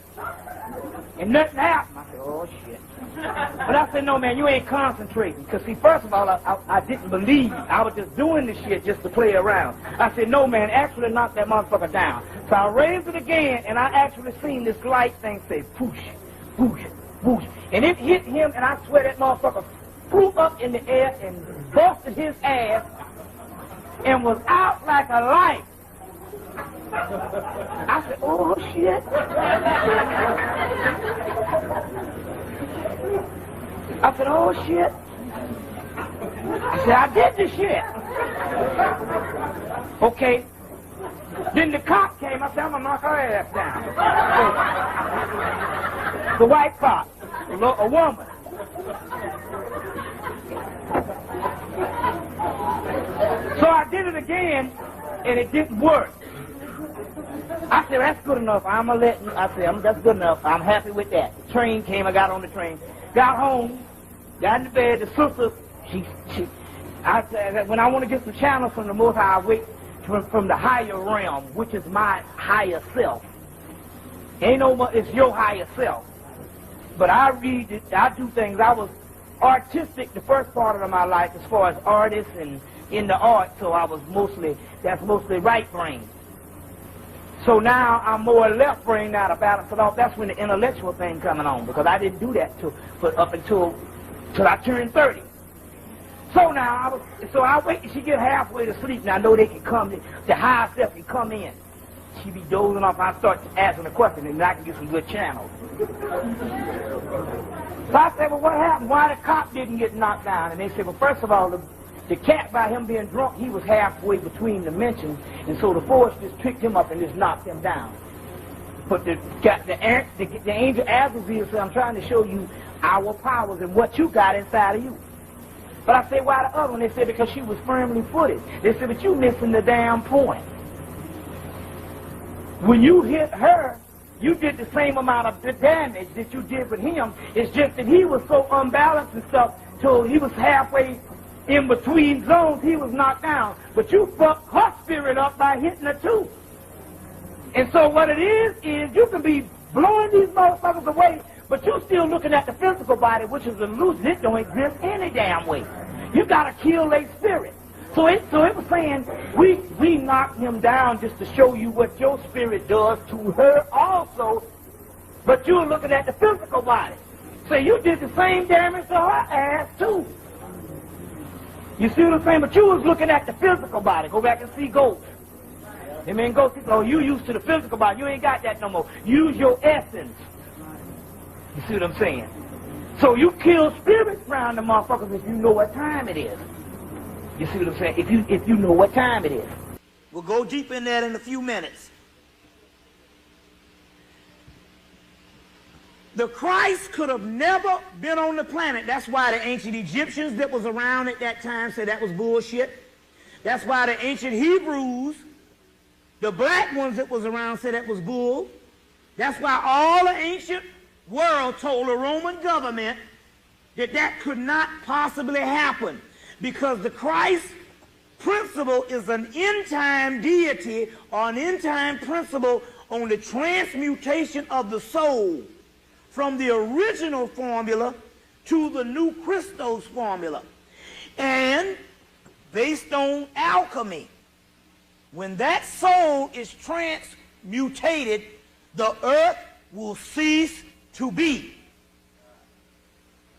S1: and nothing happened. I said, oh, shit. But I said, no, man, you ain't concentrating. Because, see, first of all, I didn't believe. I was just doing this shit just to play around. I said, no, man, actually knock that motherfucker down. So I raised it again, and I actually seen this light thing say, whoosh, whoosh, whoosh. And it hit him, and I swear that motherfucker flew up in the air and busted his ass and was out like a light. I said, oh, shit. I said, oh, shit. I said, I did the shit. Okay. Then the cop came. I said, I'm going to knock her ass down. The white cop, a woman. So I did it again, and it didn't work. I said, that's good enough. I'm going to let you. I said, that's good enough. I'm happy with that. The train came. I got on the train. Got home. Got in the bed. The sister, I said, when I want to get some channels from the Most High, I wait from the higher realm, which is my higher self. Ain't no more, it's your higher self. But I read it, I do things. I was artistic the first part of my life as far as artist and in the art, so I was that's mostly right brain. So now I'm more left brain now to balance it off. That's when the intellectual thing coming on, because I didn't do that up until I turned 30. So now I wait till she get halfway to sleep, and I know they can come, the higher self can come in. She be dozing off, I start asking a question, and I can get some good channels. So I said, well, what happened? Why the cop didn't get knocked down? And they said, well, first of all, the cat, by him being drunk, he was halfway between dimensions, and so the force just picked him up and just knocked him down. But the angel Azazel said, I'm trying to show you our powers and what you got inside of you. But I said, why the other one? They said, because she was firmly footed. They said, but you missing the damn point. When you hit her, you did the same amount of damage that you did with him. It's just that he was so unbalanced and stuff, till he was halfway in between zones, he was knocked down. But you fucked her spirit up by hitting her too. And so what it is you can be blowing these motherfuckers away, but you're still looking at the physical body, which is illusion. It don't exist any damn way. You gotta kill their spirit. So it was saying, we knocked him down just to show you what your spirit does to her also, but you're looking at the physical body. So you did the same damage to her ass too. You see what I'm saying? But you was looking at the physical body. Go back and see ghosts. Amen. Ghosts, oh, you used to the physical body. You ain't got that no more. Use your essence. You see what I'm saying? So you kill spirits around the motherfuckers if you know what time it is. You see what I'm saying? If you know what time it is. We'll go deep in that in a few minutes. The Christ could have never been on the planet. That's why the ancient Egyptians that was around at that time said that was bullshit. That's why the ancient Hebrews, the black ones that was around, said that was bull. That's why all the ancient world told the Roman government that could not possibly happen, because the Christ principle is an end-time deity or an end-time principle on the transmutation of the soul from the original formula to the new Christos formula. And based on alchemy, when that soul is transmutated, the earth will cease to be.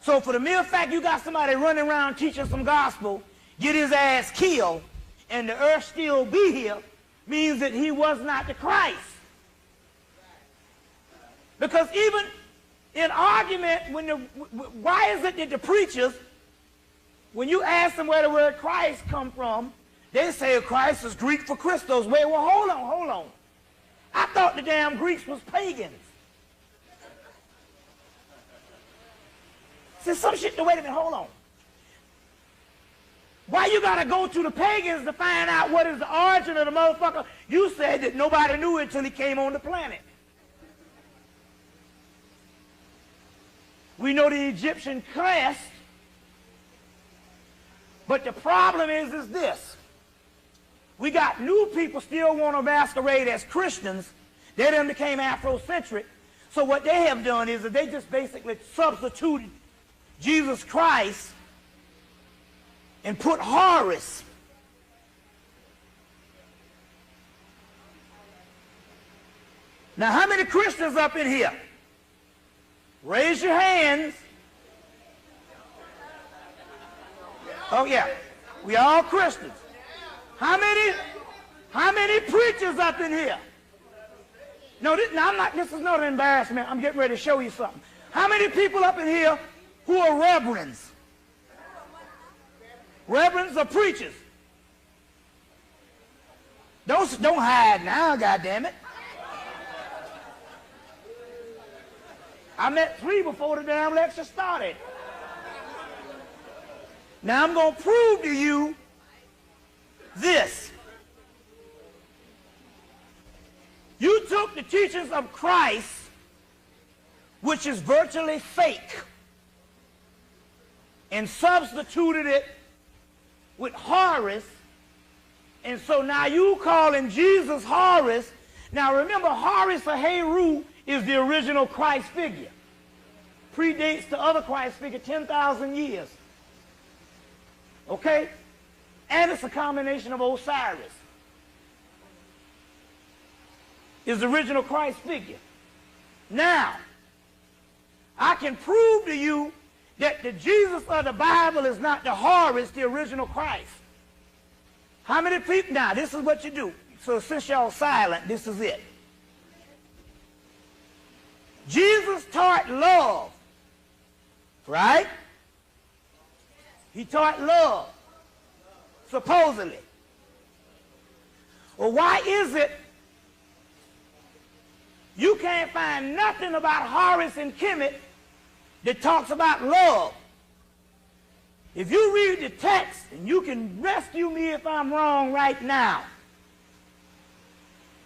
S1: So for the mere fact you got somebody running around teaching some gospel, get his ass killed, and the earth still be here, means that he was not the Christ. Because even in argument, why is it that the preachers When you ask them where the word Christ come from, they say Christ is Greek for Christos. Wait, well, hold on. I thought the damn Greeks was pagans. See, some shit, wait a minute, hold on. Why you gotta go to the pagans to find out what is the origin of the motherfucker? You said that nobody knew it until he came on the planet. We know the Egyptian crest, but the problem is this. We got new people still want to masquerade as Christians. They then became Afrocentric. So what they have done is that they just basically substituted Jesus Christ and put Horus. Now, how many Christians up in here? Raise your hands. Oh, yeah. We all Christians. How many preachers up in here? No, this is not an embarrassment. I'm getting ready to show you something. How many people up in here who are reverends? Reverends are preachers. Don't hide now, goddammit. I met 3 before the damn lecture started. Now I'm going to prove to you this. You took the teachings of Christ, which is virtually fake, and substituted it with Horus, and so now you calling Jesus Horus. Now remember, Horus or Heru is the original Christ figure. Predates the other Christ figure 10,000 years. Okay? And it's a combination of Osiris. Is the original Christ figure. Now, I can prove to you that the Jesus of the Bible is not the Horus, the original Christ. How many people? Now, this is what you do. So since y'all silent, this is it. Jesus taught love, right? He taught love, supposedly. Well, why is it you can't find nothing about Horus and Kemet that talks about love? If you read the text, and you can rescue me if I'm wrong right now,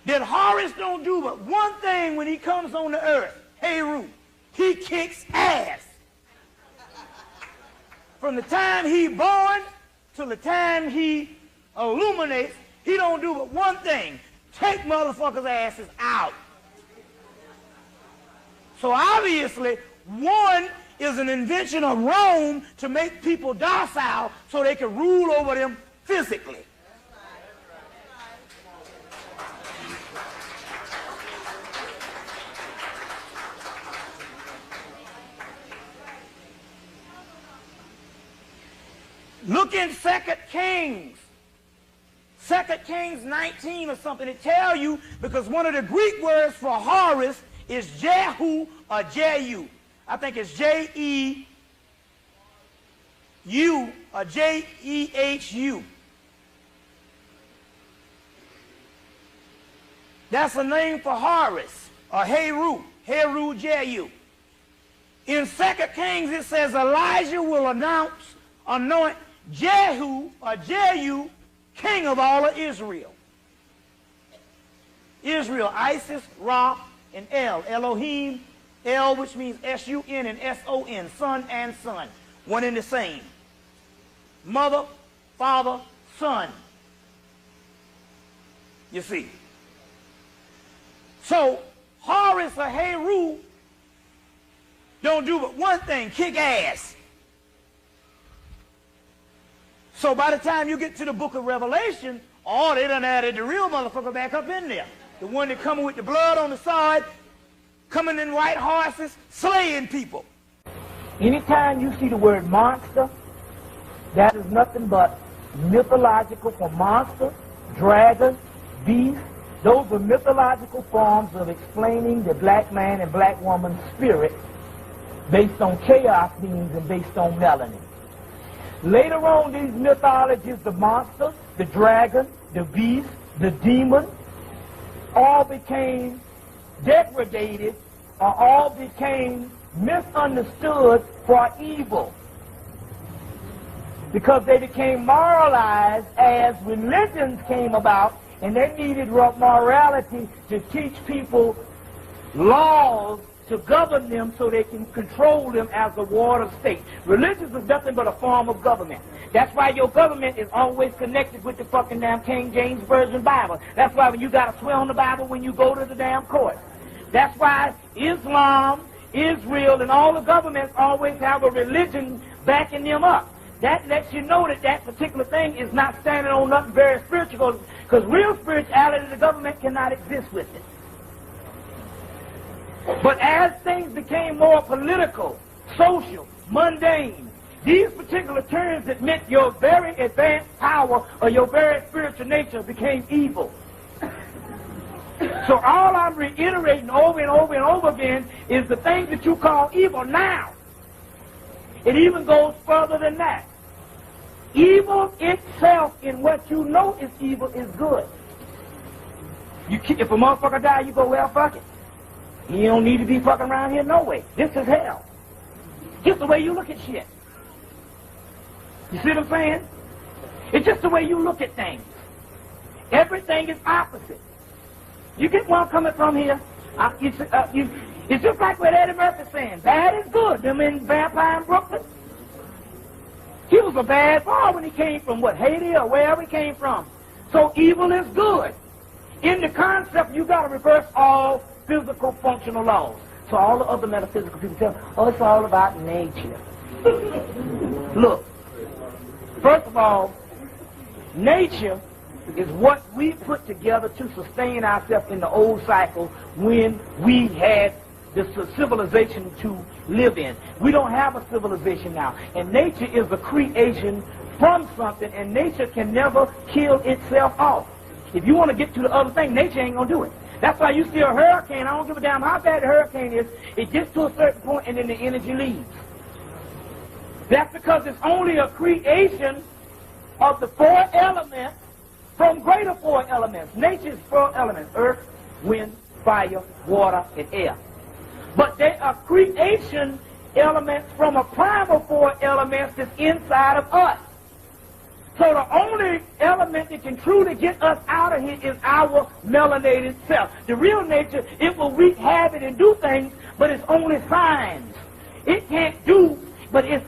S1: that Horus don't do but one thing when he comes on the earth. Heru, he kicks ass. From the time he born till the time he illuminates, he don't do but one thing. Take motherfuckers' asses out. So obviously, one is an invention of Rome to make people docile so they can rule over them physically. Look in 2 Kings. 2 Kings 19 or something. It tells you, because one of the Greek words for Horus is Jehu or Jehu. I think it's J-E-U or J-E-H-U. That's a name for Horus or Heru. Heru Jehu. In 2 Kings it says Elijah will anoint Jehu or Jehu king of all of Israel. Israel, Isis, Ra, and El. Elohim, El, which means S-U-N and S-O-N, son and son. One and the same. Mother, father, son. You see. So, Horus or Heru don't do but one thing, kick ass. So by the time you get to the book of Revelation, oh, they done added the real motherfucker back up in there. The one that coming with the blood on the side, coming in white horses, slaying people. Anytime you see the word monster, that is nothing but mythological for monster, dragon, beast. Those are mythological forms of explaining the black man and black woman's spirit based on chaos beings and based on melanin. Later on, these mythologies, the monster, the dragon, the beast, the demon, all became degraded or all became misunderstood for evil. Because they became moralized as religions came about, and they needed morality to teach people laws to govern them so they can control them as a ward of state. Religion is nothing but a form of government. That's why your government is always connected with the fucking damn King James Version Bible. That's why when you got to swear on the Bible when you go to the damn court. That's why Islam, Israel, and all the governments always have a religion backing them up. That lets you know that that particular thing is not standing on nothing very spiritual, because real spirituality, the government cannot exist with it. But as things became more political, social, mundane, these particular terms that meant your very advanced power or your very spiritual nature became evil. So all I'm reiterating over and over and over again is the things that you call evil now. It even goes further than that. Evil itself in what you know is evil is good. If a motherfucker die, you go, well, fuck it. You don't need to be fucking around here no way. This is hell. Just the way you look at shit. You see what I'm saying? It's just the way you look at things. Everything is opposite. You get one coming from here, it's just like what Eddie Murphy's saying. Bad is good. Them in Vampire in Brooklyn. He was a bad boy when he came from, what, Haiti or wherever he came from. So evil is good. In the concept, you got to reverse all physical functional laws. So all the other metaphysical people tell, oh, it's all about nature. Look, first of all, nature is what we put together to sustain ourselves in the old cycle when we had the civilization to live in. We don't have a civilization now. And nature is a creation from something, and nature can never kill itself off. If you want to get to the other thing, nature ain't going to do it. That's why you see a hurricane, I don't give a damn how bad the hurricane is, it gets to a certain point and then the energy leaves. That's because it's only a creation of the four elements from greater four elements. Nature's four elements: earth, wind, fire, water, and air. But they are creation elements from a primal four elements that's inside of us. So the only element that can truly get us out of here is our melanated self. The real nature, it will wreak havoc and do things, but it's only signs. It can't do, but it's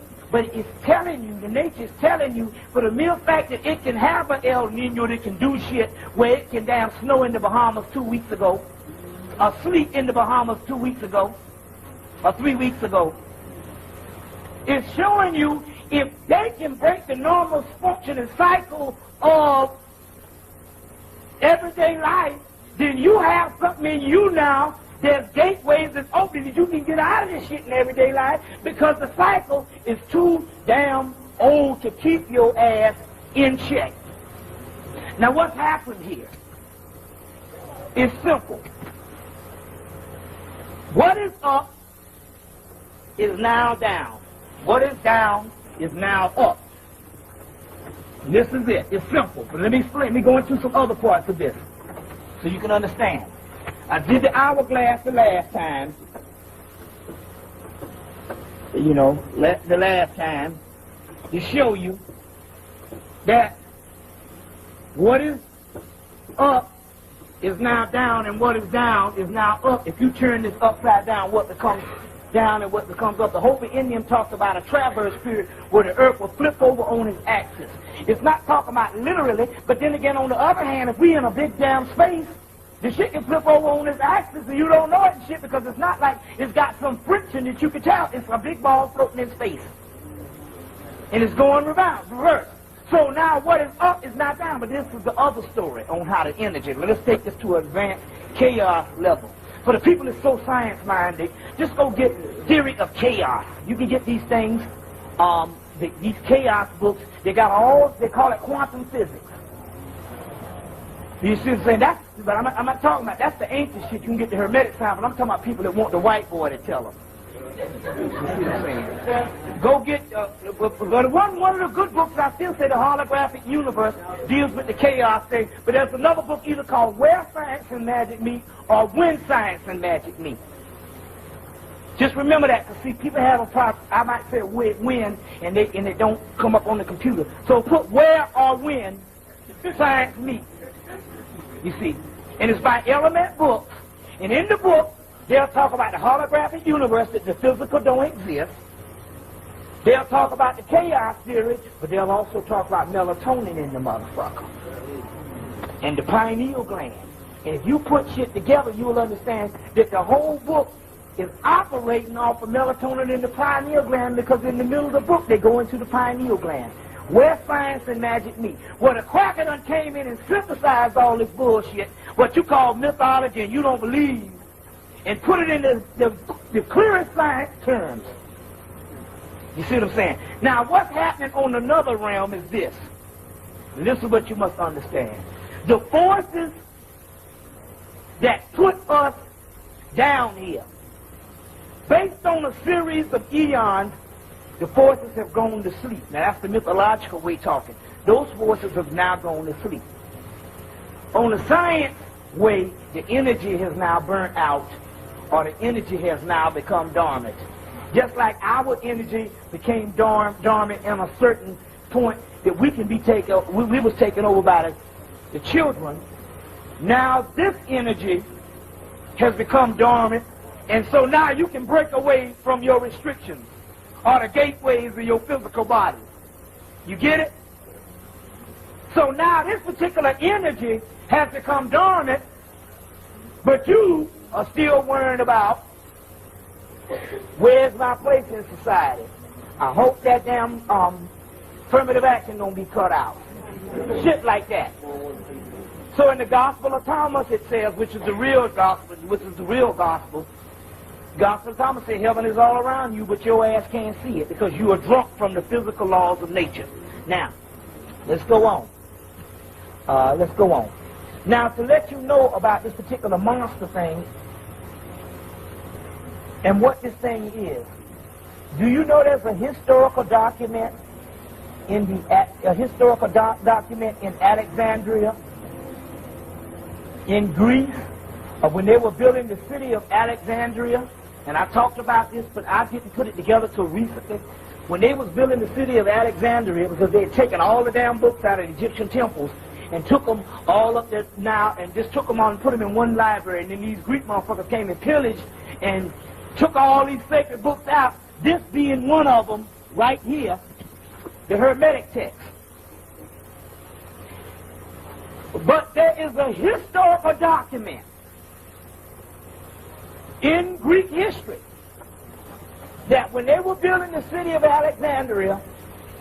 S1: telling you, the nature's telling you, for the mere fact that it can have an El Nino that can do shit, where it can damn snow in the Bahamas 2 weeks ago, or sleet in the Bahamas 2 weeks ago, or 3 weeks ago. It's showing you if they can break the normal functioning cycle of everyday life, then you have something in you now. There's gateways that's open that you can get out of this shit in everyday life, because the cycle is too damn old to keep your ass in check. Now what's happened here? It's simple. What is up is now down. What is down is now up. This is it. It's simple. But let me explain. Let me go into some other parts of this so you can understand. I did the hourglass the last time. You know, the last time to show you that what is up is now down, and what is down is now up. If you turn this upside down, what becomes down and what becomes up. The Hopi Indian talks about a traverse period where the earth will flip over on its axis. It's not talking about literally, but then again, on the other hand, if we in a big damn space, the shit can flip over on its axis and you don't know it and shit, because it's not like it's got some friction that you can tell. It's a big ball floating in space. And it's going reverse. So now what is up is not down, but this is the other story on how to energy. Let's take this to an advanced chaos level. For the people that's so science-minded, just go get Theory of Chaos. You can get these things, these chaos books. They call it quantum physics. You see what I'm saying? But I'm not talking about, that's the ancient shit. You can get the Hermetic side, but I'm talking about people that want the white boy to tell them. Go get, but one of the good books, I still say The Holographic Universe, deals with the chaos thing, but there's another book either called Where Science and Magic Meet or When Science and Magic Meet. Just remember that, because see, people have a problem, I might say when, and they don't come up on the computer. So put where or when science meets, you see. And it's by Element Books, and in the book, they'll talk about the holographic universe, that the physical don't exist. They'll talk about the chaos theory, but they'll also talk about melatonin in the motherfucker. And the pineal gland. And if you put shit together, you will understand that the whole book is operating off of melatonin in the pineal gland, because in the middle of the book, they go into the pineal gland. Where science and magic meet. Well, the cracker done came in and synthesized all this bullshit, what you call mythology and you don't believe, and put it in the clearest science terms. You see what I'm saying? Now, what's happening on another realm is this. And this is what you must understand. The forces that put us down here, based on a series of eons, the forces have gone to sleep. Now, that's the mythological way talking. Those forces have now gone to sleep. On the science way, the energy has now burnt out, or the energy has now become dormant. Just like our energy became dormant in a certain point that we can be taken, we was taken over by the children. Now this energy has become dormant, and so now you can break away from your restrictions or the gateways of your physical body. You get it? So now this particular energy has become dormant, but you are still worrying about, where's my place in society? I hope that damn affirmative action don't be cut out. Shit like that. So in the Gospel of Thomas it says, which is the real gospel, Gospel of Thomas says heaven is all around you, but your ass can't see it because you are drunk from the physical laws of nature. Now, let's go on. Now, to let you know about this particular monster thing and what this thing is, do you know there's a historical document in document in Alexandria, in Greece, of when they were building the city of Alexandria? And I talked about this, but I didn't put it together till recently. When they was building the city of Alexandria, because they had taken all the damn books out of the Egyptian temples and took them all up there now and just took them on and put them in one library, and then these Greek motherfuckers came and pillaged and took all these sacred books out, this being one of them right here, the Hermetic text. But there is a historical document in Greek history that when they were building the city of Alexandria,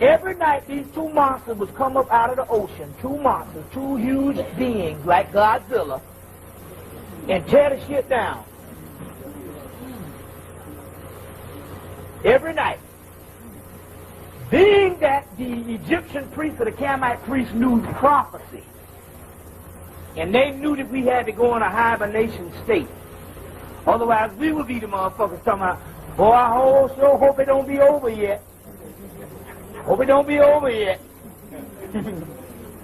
S1: every night these two monsters would come up out of the ocean, two monsters, two huge beings like Godzilla, and tear the shit down. Every night. Being that the Egyptian priests or the Camite priests knew prophecy, and they knew that we had to go in a hibernation state. Otherwise, we would be the motherfuckers talking about, boy, I sure hope it don't be over yet. Hope it don't be over yet.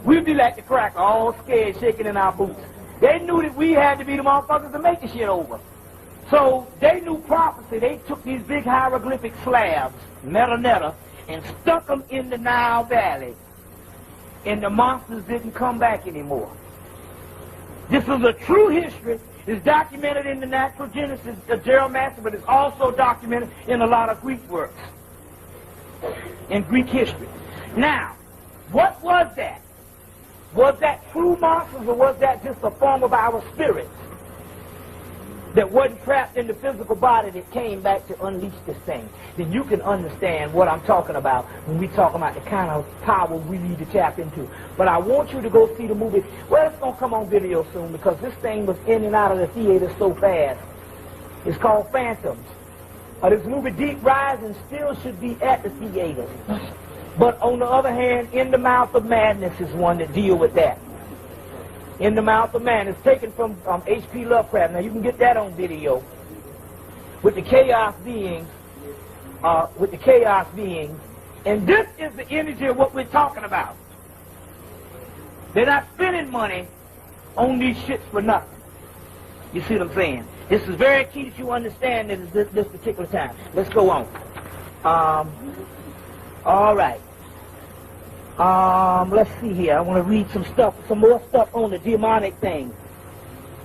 S1: We'd be like the cracker, all scared, shaking in our boots. They knew that we had to be the motherfuckers to make the shit over. So they knew prophecy. They took these big hieroglyphic slabs, netta, and stuck them in the Nile Valley. And the monsters didn't come back anymore. This is a true history. It's documented in the Natural Genesis of Geromancy, but it's also documented in a lot of Greek works, in Greek history. Now, what was that? Was that true monsters, or was that just a form of our spirits that wasn't trapped in the physical body that came back to unleash this thing? Then you can understand what I'm talking about when we talk about the kind of power we need to tap into. But I want you to go see the movie. Well, it's going to come on video soon because this thing was in and out of the theater so fast. It's called Phantoms. This movie, Deep Rising, still should be at the theaters. But on the other hand, In the Mouth of Madness is one that deal with that. In the Mouth of Madness, taken from H.P. Lovecraft. Now, you can get that on video. with the chaos beings, and this is the energy of what we're talking about. They're not spending money on these shits for nothing. You see what I'm saying? This is very key that you understand this particular time. Let's go on. All right. Let's see here. I want to read some more stuff on the demonic thing.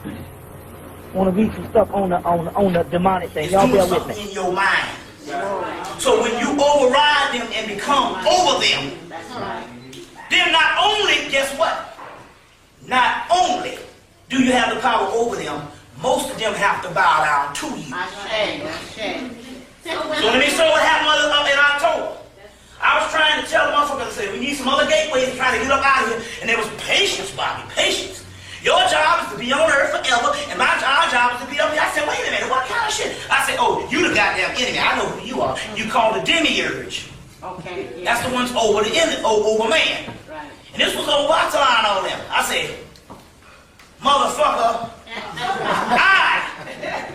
S1: I want to read some stuff on the demonic thing. Y'all bear with me.
S3: In your mind. So when you override them and become over them, then not only, guess what? Not only do you have the power over them, most of them have to bow down to you. So let me show what happened in October. I was trying to tell the motherfuckers, I said, we need some other gateways to try to get up out of here. And there was patience, Bobby, patience. Your job is to be on earth forever, and our job is to be up here. I said, wait a minute, what kind of shit? I said, oh, you the goddamn enemy. I know who you are. You call the demiurge. Okay. Yeah. That's the ones over the enemy, over man. Right. And this was over Barcelona and all them. I said, motherfucker, I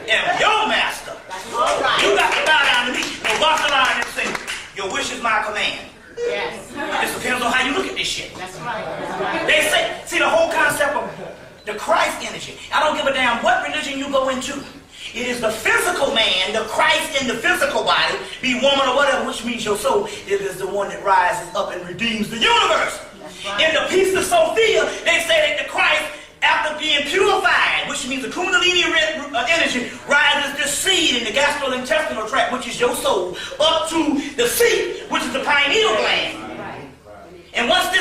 S3: am your master. Right. You got to bow down to me. No, Barcelona and say, your wish is my command. Yes. It depends on how you look at this shit. That's right. That's right. They say, see the whole concept of the Christ energy. I don't give a damn what religion you go into. It is the physical man, the Christ in the physical body, be woman or whatever, which means your soul. It is the one that rises up and redeems the universe. Right. In the Peace of Sophia, they say that the Christ, after being purified, which means the Kundalini energy, rises the seed in the gastrointestinal tract, which is your soul, up to the seat, which is the pineal gland. And once the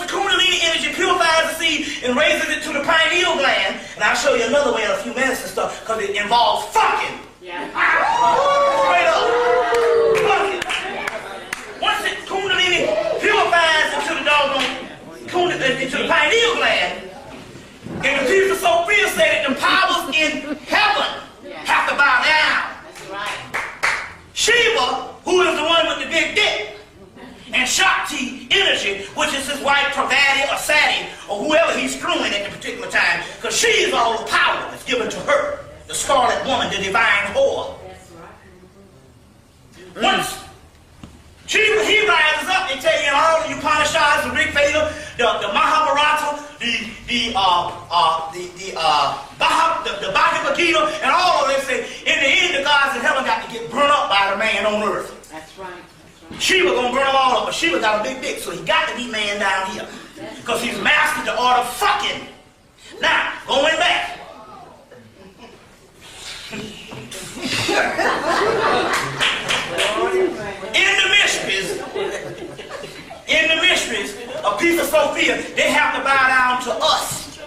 S3: Kundalini energy purifies the seed and raises it to the pineal gland, and I'll show you another way in a few minutes and stuff, because it involves fucking. Yeah. Straight up. Fucking. Once the Kundalini purifies into the into the pineal gland, and the Peace of Sophia said that the powers in heaven have to bow down. That's right. Shiva, who is the one with the big dick, and Shakti energy, which is his wife Pravati or Sati, or whoever he's screwing at the particular time, because she is all the power that's given to her, the scarlet woman, the divine whore. That's right. Once he rises up, they tell you in all the Upanishads, the Rig Veda, the Mahabharata, the Bhagavad Gita, and all of them say, in the end, the gods in heaven got to get burned up by the man on earth. That's right. Shiva gonna burn them all up, but Shiva got a big dick, so he got to be man down here, because he's mastered the art of fucking. Now, going back. In the mysteries of Peace of Sophia, they have to bow down to us.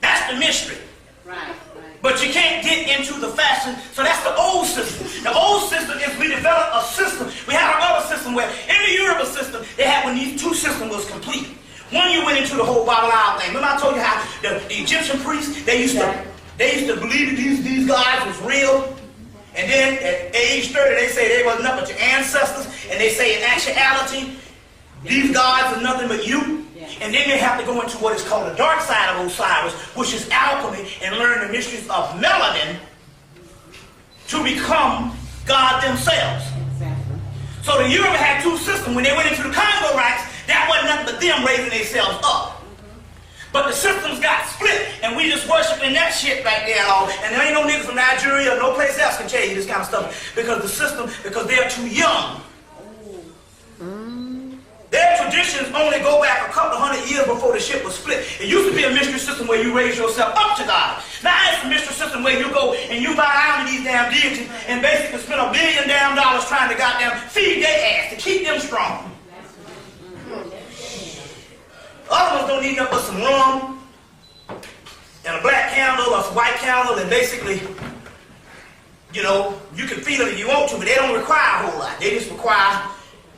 S3: That's the mystery. Right. But you can't get into the fashion, so that's the old system. The old system is we developed a system. We had another system where in the Yoruba system, they had when these two systems was complete. One, you went into the whole Babylon thing. Remember I told you how the Egyptian priests, they used to believe that these guys was real. And then at age 30, they say they was nothing but your ancestors. And they say in actuality, these gods are nothing but you. And then they have to go into what is called the dark side of Osiris, which is alchemy, and learn the mysteries of melanin to become God themselves. So the Yoruba had two systems. When they went into the Congo rites, that wasn't nothing but them raising themselves up. But the systems got split, and we just worshiping that shit right there and all. And there ain't no niggas from Nigeria or no place else can tell you this kind of stuff because they're too young. Their traditions only go back a couple hundred years before the shit was split. It used to be a mystery system where you raise yourself up to God. Now it's a mystery system where you go and you bow down to these damn deities and basically spend $1 billion trying to goddamn feed their ass to keep them strong. Other ones don't need nothing but some rum and a black candle or some white candle, and basically, you know, you can feed them if you want to, but they don't require a whole lot. They just require,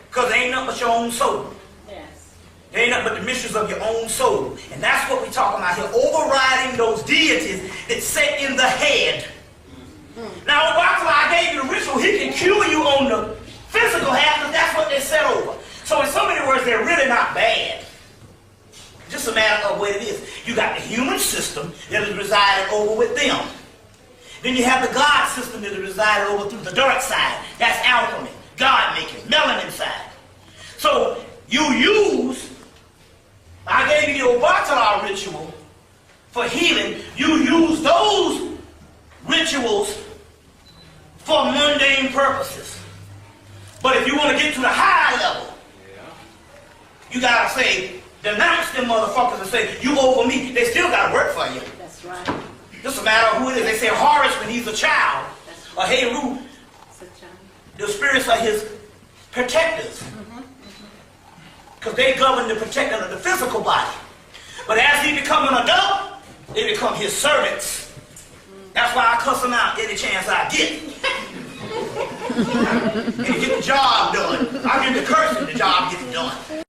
S3: because they ain't nothing but your own soul. Yes. They ain't nothing but the mysteries of your own soul. And that's what we're talking about here, overriding those deities that sit in the head. Now, when I gave you the ritual, he can cure you on the physical half, because that's what they set over. So in so many words, they're really not bad. Just a matter of what it is. You got the human system that is residing over with them. Then you have the God system that resided over through the dark side. That's alchemy, God making, melanin side. So you use, I gave you the Obatala ritual for healing. You use those rituals for mundane purposes. But if you want to get to the high level, you gotta say, denounce them motherfuckers and say, you over me. They still gotta work for you.
S5: That's right.
S3: Doesn't matter who it is. They say Horus when he's a child, or Heru, the spirits are his protectors. Because they govern the protection of the physical body. But as he become an adult, they become his servants. That's why I cuss them out any chance I get. And get the job done. I get the cursing, the job gets done.